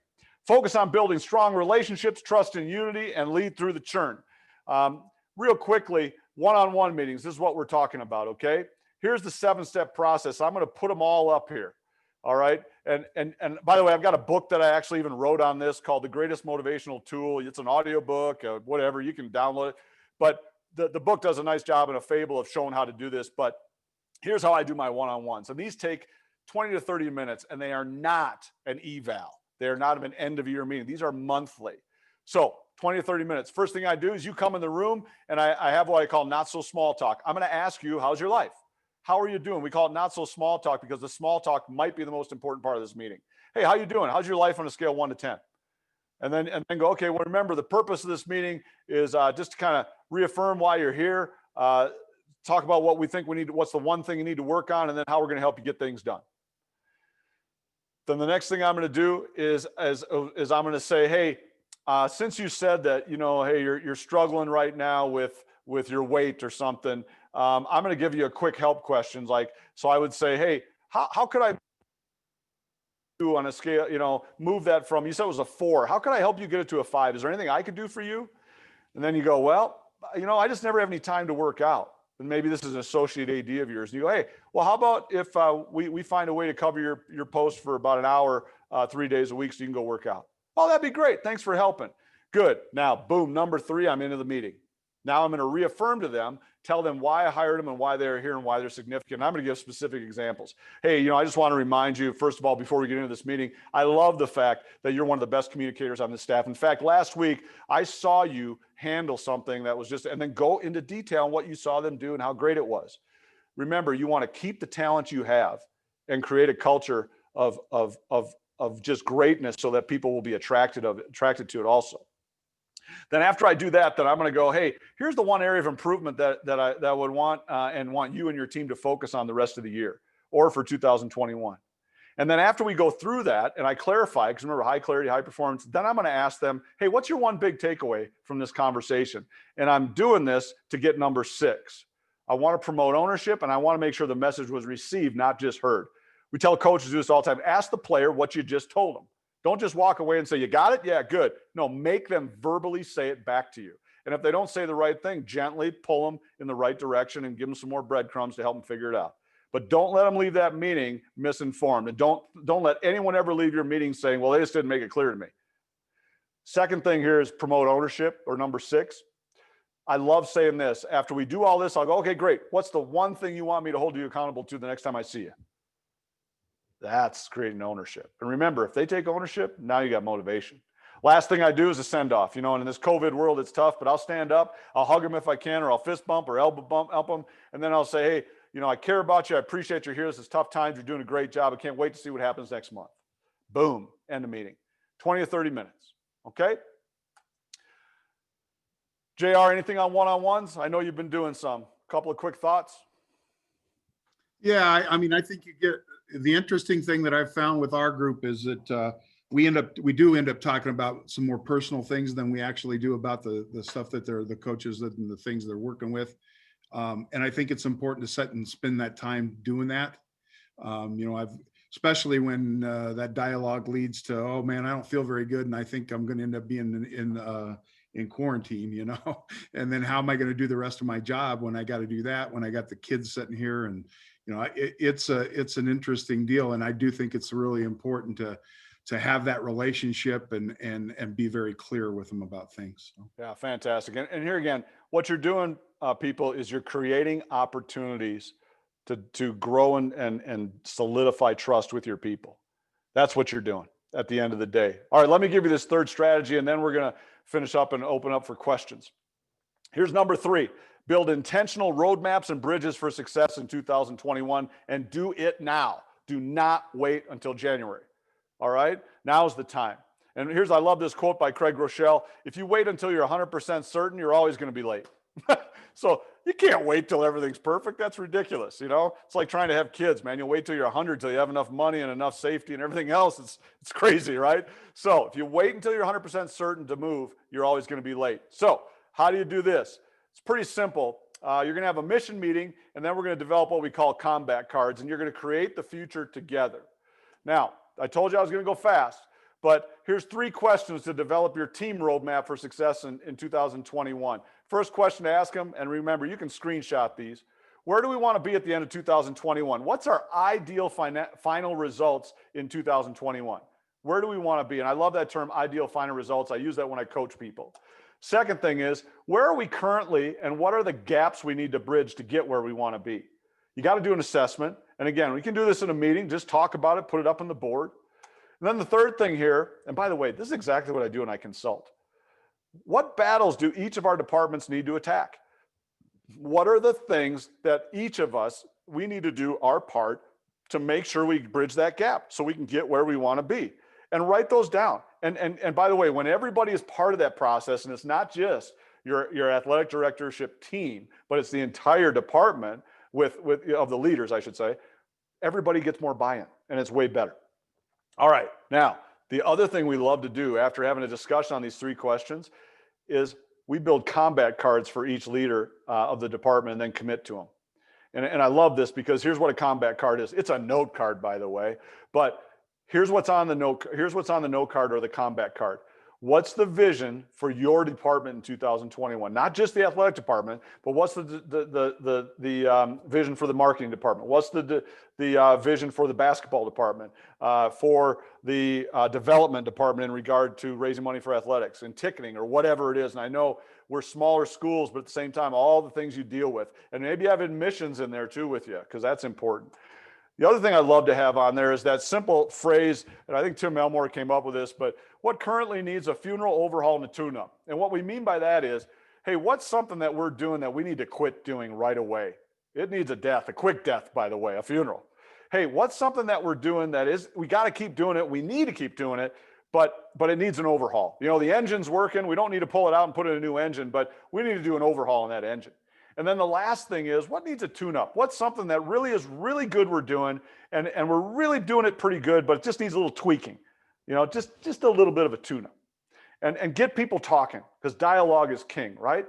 focus on building strong relationships, trust and unity, and lead through the churn. Real quickly, one-on-one meetings, this is what we're talking about, okay? Here's the 7-step process. I'm going to put them all up here. All right. And by the way, I've got a book that I actually even wrote on this called The Greatest Motivational Tool. It's an audio book, whatever, you can download it. But the book does a nice job and a fable of showing how to do this. But here's how I do my one-on-ones. And these take 20 to 30 minutes, and they are not an eval. They are not an end of year meeting. These are monthly. So 20 to 30 minutes. First thing I do is you come in the room, and I have what I call not so small talk. I'm going to ask you, how's your life? How are you doing? We call it not so small talk because the small talk might be the most important part of this meeting. Hey, how you doing? How's your life on a scale of 1 to 10? And then go, okay, well, remember the purpose of this meeting is just to kind of reaffirm why you're here, talk about what we think we need, what's the one thing you need to work on, and then how we're going to help you get things done. Then the next thing I'm going to do is I'm going to say, hey, since you said that, you know, hey, you're struggling right now with your weight or something, I'm going to give you a quick help questions. Like, so I would say, hey, how could I do on a scale, you know, move that from, you said it was a 4. How could I help you get it to a 5? Is there anything I could do for you? And then you go, well, you know, I just never have any time to work out. And maybe this is an associate AD of yours. And you go, hey, well, how about if we find a way to cover your post for about an hour, 3 days a week so you can go work out? Oh, that'd be great. Thanks for helping. Good. Now, boom, number 3, I'm into the meeting. Now I'm going to reaffirm to them, tell them why I hired them and why they're here and why they're significant. I'm going to give specific examples. Hey, you know, I just want to remind you, first of all, before we get into this meeting, I love the fact that you're one of the best communicators on the staff. In fact, last week, I saw you handle something that was just, and then go into detail on what you saw them do and how great it was. Remember, you want to keep the talent you have and create a culture of just greatness so that people will be attracted to it also. Then after I do that, then I'm going to go, hey, here's the one area of improvement that I would want and want you and your team to focus on the rest of the year or for 2021. And then after we go through that and I clarify, because remember, high clarity, high performance, then I'm going to ask them, hey, what's your one big takeaway from this conversation? And I'm doing this to get number 6. I want to promote ownership and I want to make sure the message was received, not just heard. We tell coaches to do this all the time. Ask the player what you just told them. Don't just walk away and say, you got it? Yeah, good. No, make them verbally say it back to you. And if they don't say the right thing, gently pull them in the right direction and give them some more breadcrumbs to help them figure it out. But don't let them leave that meeting misinformed. And don't let anyone ever leave your meeting saying, well, they just didn't make it clear to me. Second thing here is promote ownership, or number 6. I love saying this. After we do all this, I'll go, okay, great. What's the one thing you want me to hold you accountable to the next time I see you? That's creating ownership. And remember, if they take ownership, now you got motivation. Last thing I do is a send off. You know, and in this COVID world, it's tough, but I'll stand up, I'll hug them if I can, or I'll fist bump or elbow bump, help them. And then I'll say, hey, you know, I care about you. I appreciate you're here. This is tough times. You're doing a great job. I can't wait to see what happens next month. Boom, end of meeting. 20 or 30 minutes. Okay. JR, anything on one-on-ones? I know you've been doing some. Couple of quick thoughts. Yeah, I mean, I think you get the interesting thing that I've found with our group is that we do end up talking about some more personal things than we actually do about the stuff that they're the coaches and the things they're working with. And I think it's important to set and spend that time doing that. Especially when that dialogue leads to, oh man, I don't feel very good, and I think I'm going to end up being in quarantine, and then how am I going to do the rest of my job when I got to do that, when I got the kids sitting here, and it's an interesting deal, and I do think it's really important to have that relationship and be very clear with them about things. Yeah, fantastic. And here again, what you're doing, people, is you're creating opportunities to grow and solidify trust with your people. That's what you're doing at the end of the day. All right, let me give you this third strategy, and then we're going to finish up and open up for questions. Here's number 3. Build intentional roadmaps and bridges for success in 2021, and do it now. Do not wait until January. All right, now's the time. And I love this quote by Craig Rochelle. If you wait until you're 100% certain, you're always going to be late. So you can't wait till everything's perfect. That's ridiculous. It's like trying to have kids, man. You'll wait till you're 100 till you have enough money and enough safety and everything else. It's crazy, right? So if you wait until you're 100% certain to move, you're always going to be late. So how do you do this? It's pretty simple. You're going to have a mission meeting, and then we're going to develop what we call combat cards, and you're going to create the future together. Now, I told you I was going to go fast, but here's 3 questions to develop your team roadmap for success in 2021. First question to ask them, and remember, you can screenshot these. Where do we want to be at the end of 2021? What's our ideal final results in 2021? Where do we want to be? And I love that term, ideal final results. I use that when I coach people. Second thing is, where are we currently, and what are the gaps we need to bridge to get where we want to be? You got to do an assessment. And again, we can do this in a meeting. Just talk about it, put it up on the board. And then the third thing here, and by the way, this is exactly what I do when I consult. What battles do each of our departments need to attack? What are the things that each of us, we need to do our part to make sure we bridge that gap so we can get where we want to be? And write those down. And by the way, when everybody is part of that process, and it's not just your athletic directorship team, but it's the entire department of the leaders, I should say, everybody gets more buy-in, and it's way better. All right, now, the other thing we love to do after having a discussion on these 3 questions is we build combat cards for each leader of the department and then commit to them. And I love this because here's what a combat card is. It's a note card, by the way, but here's what's on the note. Here's what's on the note card or the combat card. What's the vision for your department in 2021? Not just the athletic department, but what's the vision for the marketing department? What's the vision for the basketball department, for the development department in regard to raising money for athletics and ticketing or whatever it is? And I know we're smaller schools, but at the same time, all the things you deal with, and maybe have admissions in there too with you, because that's important. The other thing I'd love to have on there is that simple phrase, and I think Tim Elmore came up with this, but what currently needs a funeral, overhaul, and a tune-up? And what we mean by that is, hey, what's something that we're doing that we need to quit doing right away? It needs a death, a quick death, by the way, a funeral. Hey, what's something that we're doing that is, we got to keep doing it, we need to keep doing it, but it needs an overhaul. The engine's working, we don't need to pull it out and put in a new engine, but we need to do an overhaul on that engine. And then the last thing is, what needs a tune-up? What's something that really is really good we're doing, and we're really doing it pretty good, but it just needs a little tweaking, just a little bit of a tune-up. And get people talking, because dialogue is king, right?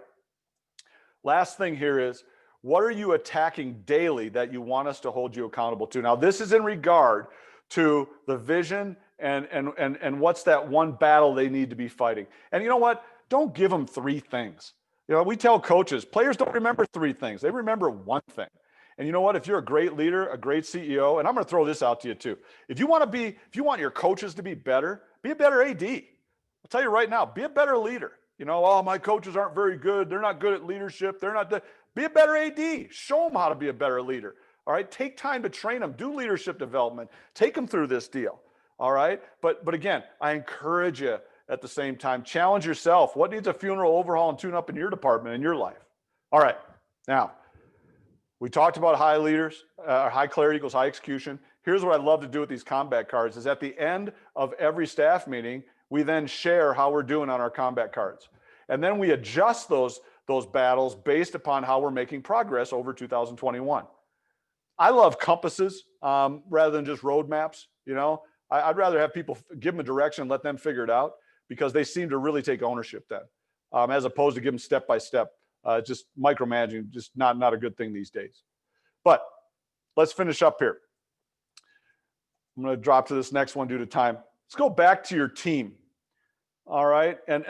Last thing here is, what are you attacking daily that you want us to hold you accountable to? Now, this is in regard to the vision and what's that one battle they need to be fighting. And you know what? Don't give them 3 things. We tell coaches, players don't remember 3 things. They remember 1 thing. And you know what? If you're a great leader, a great CEO, and I'm going to throw this out to you too. If you want your coaches to be a better AD. I'll tell you right now, be a better leader. Oh, my coaches aren't very good. They're not good at leadership. Be a better AD. Show them how to be a better leader. All right. Take time to train them. Do leadership development. Take them through this deal. All right. But again, I encourage you at the same time, challenge yourself. What needs a funeral, overhaul, and tune up in your department, in your life? All right. Now, we talked about high leaders, high clarity equals high execution. Here's what I love to do with these combat cards is at the end of every staff meeting, we then share how we're doing on our combat cards. And then we adjust those battles based upon how we're making progress over 2021. I love compasses rather than just roadmaps. You know, I'd rather have people give them a direction and let them figure it out, because they seem to really take ownership then, as opposed to give them step by step. Just micromanaging, just not a good thing these days. But let's finish up here. I'm going to drop to this next one due to time. Let's go back to your team. All right. And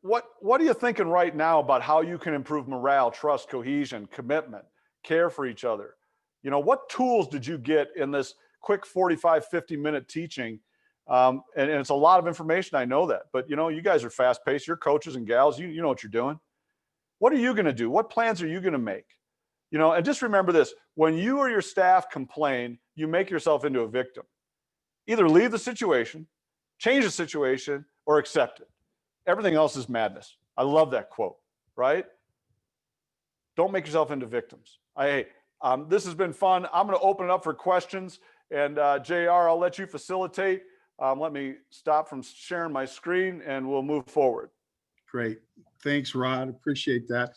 what are you thinking right now about how you can improve morale, trust, cohesion, commitment, care for each other? You know, what tools did you get in this quick 45, 50-minute teaching? And it's a lot of information, I know that. But, you know, you guys are fast-paced. You're coaches and gals. You know what you're doing. What are you going to do? What plans are you going to make? You know, and just remember this. When you or your staff complain, you make yourself into a victim. Either leave the situation, change the situation, or accept it. Everything else is madness. I love that quote, right? Don't make yourself into victims. This has been fun. I'm going to open it up for questions. And JR, I'll let you facilitate. Let me stop from sharing my screen and we'll move forward. Great. Thanks, Rod. Appreciate that.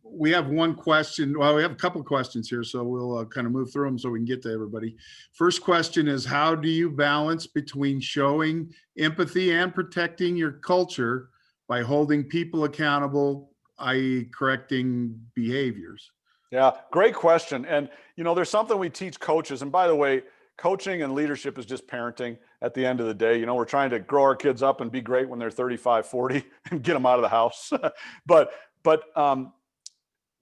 We have one question. Well, we have a couple of questions here, so we'll kind of move through them so we can get to everybody. First question is, how do you balance between showing empathy and protecting your culture by holding people accountable, i.e. correcting behaviors? Yeah, great question. And, you know, there's something we teach coaches. And by the way, coaching and leadership is just parenting at the end of the day. You know, we're trying to grow our kids up and be great when they're 35, 40 and get them out of the house. but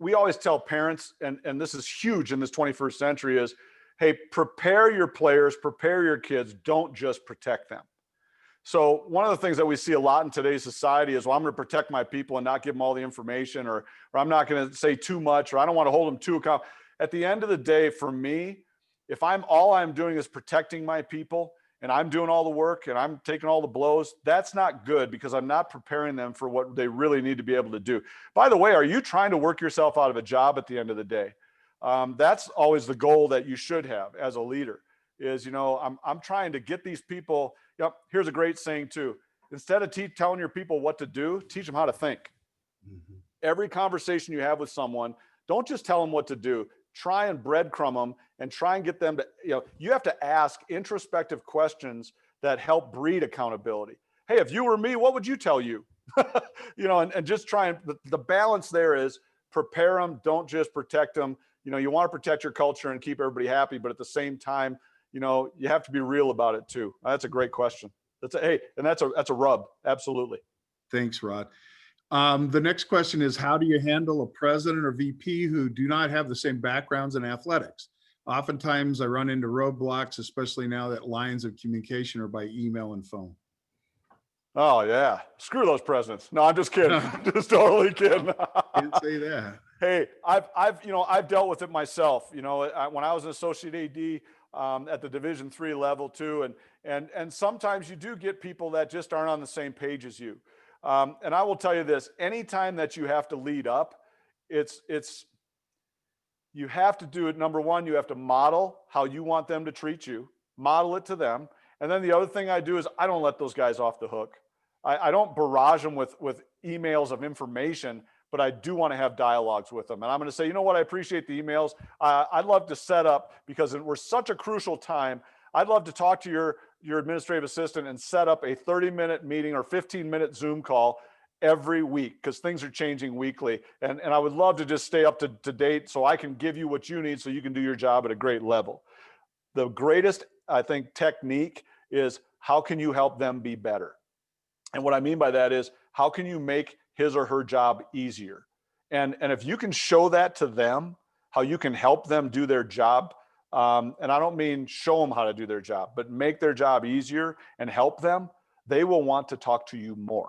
we always tell parents, and this is huge in this 21st century, is, hey, prepare your players, prepare your kids, don't just protect them. So one of the things that we see a lot in today's society is, well, I'm going to protect my people and not give them all the information, or I'm not going to say too much, or I don't want to hold them too accountable. At the end of the day, for me, if all I'm doing is protecting my people and I'm doing all the work and I'm taking all the blows, that's not good, because I'm not preparing them for what they really need to be able to do. By the way, are you trying to work yourself out of a job at the end of the day? That's always the goal that you should have as a leader is, you know, I'm trying to get these people. Yep. Here's a great saying too. Instead of telling your people what to do, teach them how to think. Mm-hmm. Every conversation you have with someone, don't just tell them what to do. Try and breadcrumb them and try and get them to, you know, you have to ask introspective questions that help breed accountability. Hey, if you were me, what would you tell you? You know, and just try and the balance there is prepare them. Don't just protect them. You know, you want to protect your culture and keep everybody happy, but at the same time, you know, you have to be real about it too. That's a great question. That's a rub. Absolutely. Thanks, Rod. The next question is, how do you handle a president or VP who do not have the same backgrounds in athletics? Oftentimes I run into roadblocks, especially now that lines of communication are by email and phone. Oh yeah. Screw those presidents. No, I'm just kidding. Just totally kidding. Can't say that. Hey, I've dealt with it myself. You know, when I was an associate AD, at the Division III level too. And sometimes you do get people that just aren't on the same page as you. And I will tell you this, anytime that you have to lead up, you have to do it. Number one, you have to model how you want them to treat you, model it to them. And then the other thing I do is I don't let those guys off the hook. I don't barrage them with emails of information, but I do want to have dialogues with them. And I'm going to say, you know what? I appreciate the emails. I'd love to set up, because we're such a crucial time. I'd love to talk to your administrative assistant and set up a 30-minute meeting or 15-minute Zoom call every week, because things are changing weekly. And I would love to just stay up to date so I can give you what you need so you can do your job at a great level. The greatest, I think, technique is, how can you help them be better? And what I mean by that is, how can you make his or her job easier? And if you can show that to them, how you can help them do their job, and I don't mean show them how to do their job, but make their job easier and help them, they will want to talk to you more.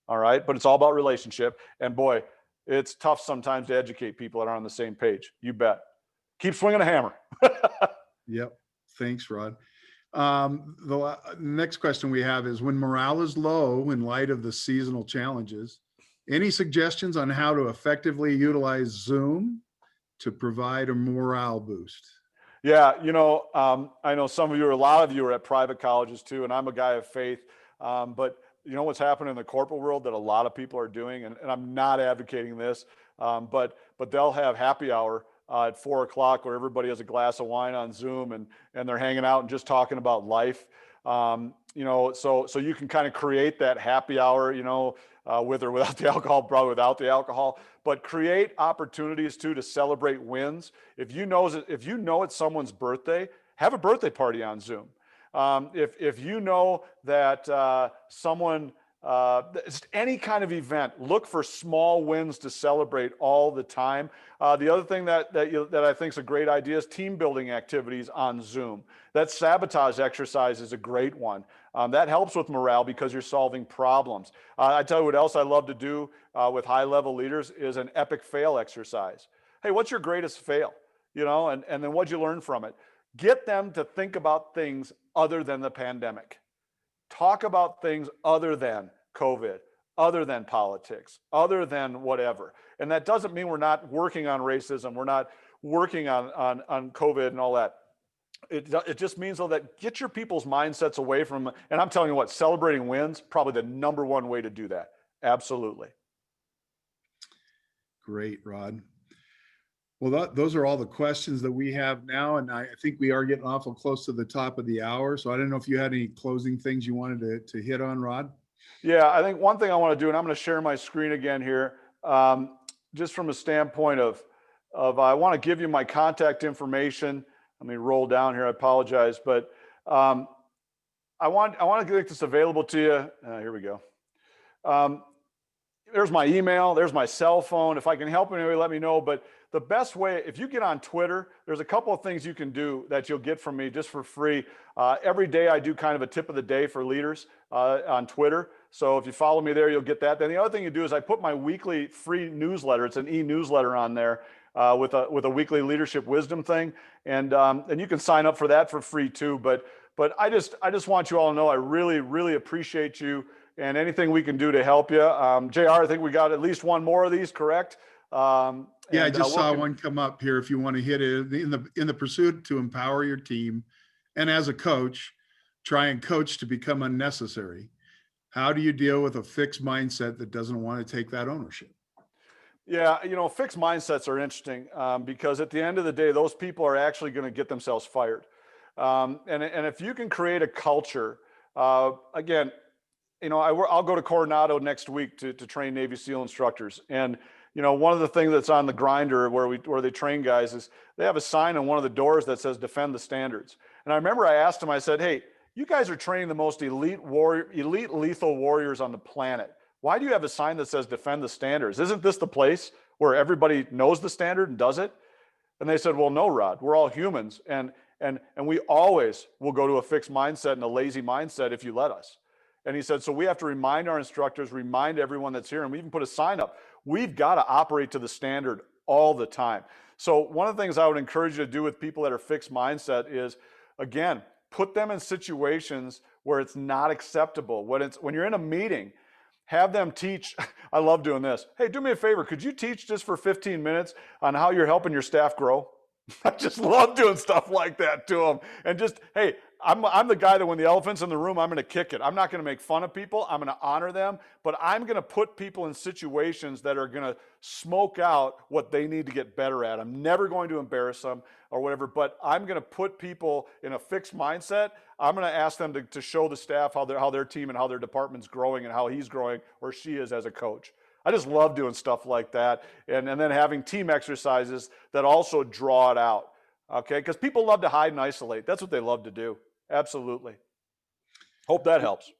All right. But it's all about relationship. And boy, it's tough sometimes to educate people that aren't on the same page. You bet. Keep swinging a hammer. Yep. Thanks, Rod. The next question we have is, when morale is low in light of the seasonal challenges, any suggestions on how to effectively utilize Zoom to provide a morale boost? Yeah, you know, I know a lot of you are at private colleges too, and I'm a guy of faith. But what's happening in the corporate world that a lot of people are doing, and I'm not advocating this, but they'll have happy hour at 4 o'clock where everybody has a glass of wine on Zoom and they're hanging out and just talking about life. So you can kind of create that happy hour, with or without the alcohol, probably without the alcohol, but create opportunities to celebrate wins. If you know it's someone's birthday, have a birthday party on Zoom. If you know that someone, just any kind of event, look for small wins to celebrate all the time. The other thing that I think is a great idea is team building activities on Zoom. That sabotage exercise is a great one. That helps with morale because you're solving problems. I tell you what else I love to do with high-level leaders is an epic fail exercise. Hey, what's your greatest fail? And then what'd you learn from it? Get them to think about things other than the pandemic. Talk about things other than COVID, other than politics, other than whatever. And that doesn't mean we're not working on racism. We're not working on COVID and all that. It just means, though, that get your people's mindsets away from, and I'm telling you what, celebrating wins, probably the number one way to do that. Absolutely. Great, Rod. Well, those are all the questions that we have now, and I think we are getting awful close to the top of the hour. So I don't know if you had any closing things you wanted to hit on, Rod. Yeah, I think one thing I want to do, and I'm going to share my screen again here, just from a standpoint of I want to give you my contact information. Let me roll down here. I apologize, but I want to make this available to you. Here we go. There's my email. There's my cell phone. If I can help anybody, let me know. But the best way, if you get on Twitter, there's a couple of things you can do that you'll get from me just for free. Every day I do kind of a tip of the day for leaders on Twitter. So if you follow me there, you'll get that. Then the other thing you do is I put my weekly free newsletter. It's an e-newsletter on there with a weekly leadership wisdom thing. And you can sign up for that for free too. But I just want you all to know I really, really appreciate you and anything we can do to help you. JR, I think we got at least one more of these, correct? Yeah, I just saw one come up here. If you want to hit it in the pursuit to empower your team, and as a coach, try and coach to become unnecessary. How do you deal with a fixed mindset that doesn't want to take that ownership? Yeah, fixed mindsets are interesting because at the end of the day, those people are actually going to get themselves fired. And if you can create a culture, again, I'll go to Coronado next week to train Navy SEAL instructors. And, one of the things that's on the grinder where they train guys is they have a sign on one of the doors that says defend the standards. And I remember I asked them, I said, hey, you guys are training the most elite lethal warriors on the planet. Why do you have a sign that says defend the standards? Isn't this the place where everybody knows the standard and does it? And they said, well, no, Rod, we're all humans. And we always will go to a fixed mindset and a lazy mindset if you let us. And he said, so we have to remind our instructors, remind everyone that's here, and we even put a sign up. We've got to operate to the standard all the time. So one of the things I would encourage you to do with people that are fixed mindset is, again, put them in situations where it's not acceptable. When you're in a meeting, have them teach. I love doing this. Hey, do me a favor. Could you teach just for 15 minutes on how you're helping your staff grow? I just love doing stuff like that to them. And just, hey, I'm the guy that when the elephant's in the room, I'm going to kick it. I'm not going to make fun of people. I'm going to honor them, but I'm going to put people in situations that are going to smoke out what they need to get better at. I'm never going to embarrass them or whatever, but I'm going to put people in a fixed mindset. I'm going to ask them to show the staff how their team and how their department's growing and how he's growing or she is as a coach. I just love doing stuff like that. And then having team exercises that also draw it out. Okay. Because people love to hide and isolate. That's what they love to do. Absolutely. Hope that helps.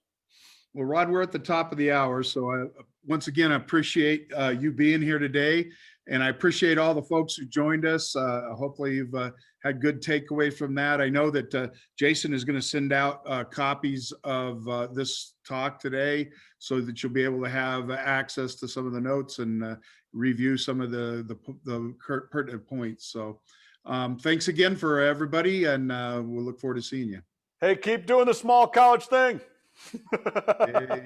Well, Rod, we're at the top of the hour. So once again, I appreciate you being here today. And I appreciate all the folks who joined us. Hopefully you've had good takeaway from that. I know that Jason is going to send out copies of this talk today so that you'll be able to have access to some of the notes and review some of the pertinent points. So thanks again for everybody, and we'll look forward to seeing you. Hey, keep doing the small college thing. Hey.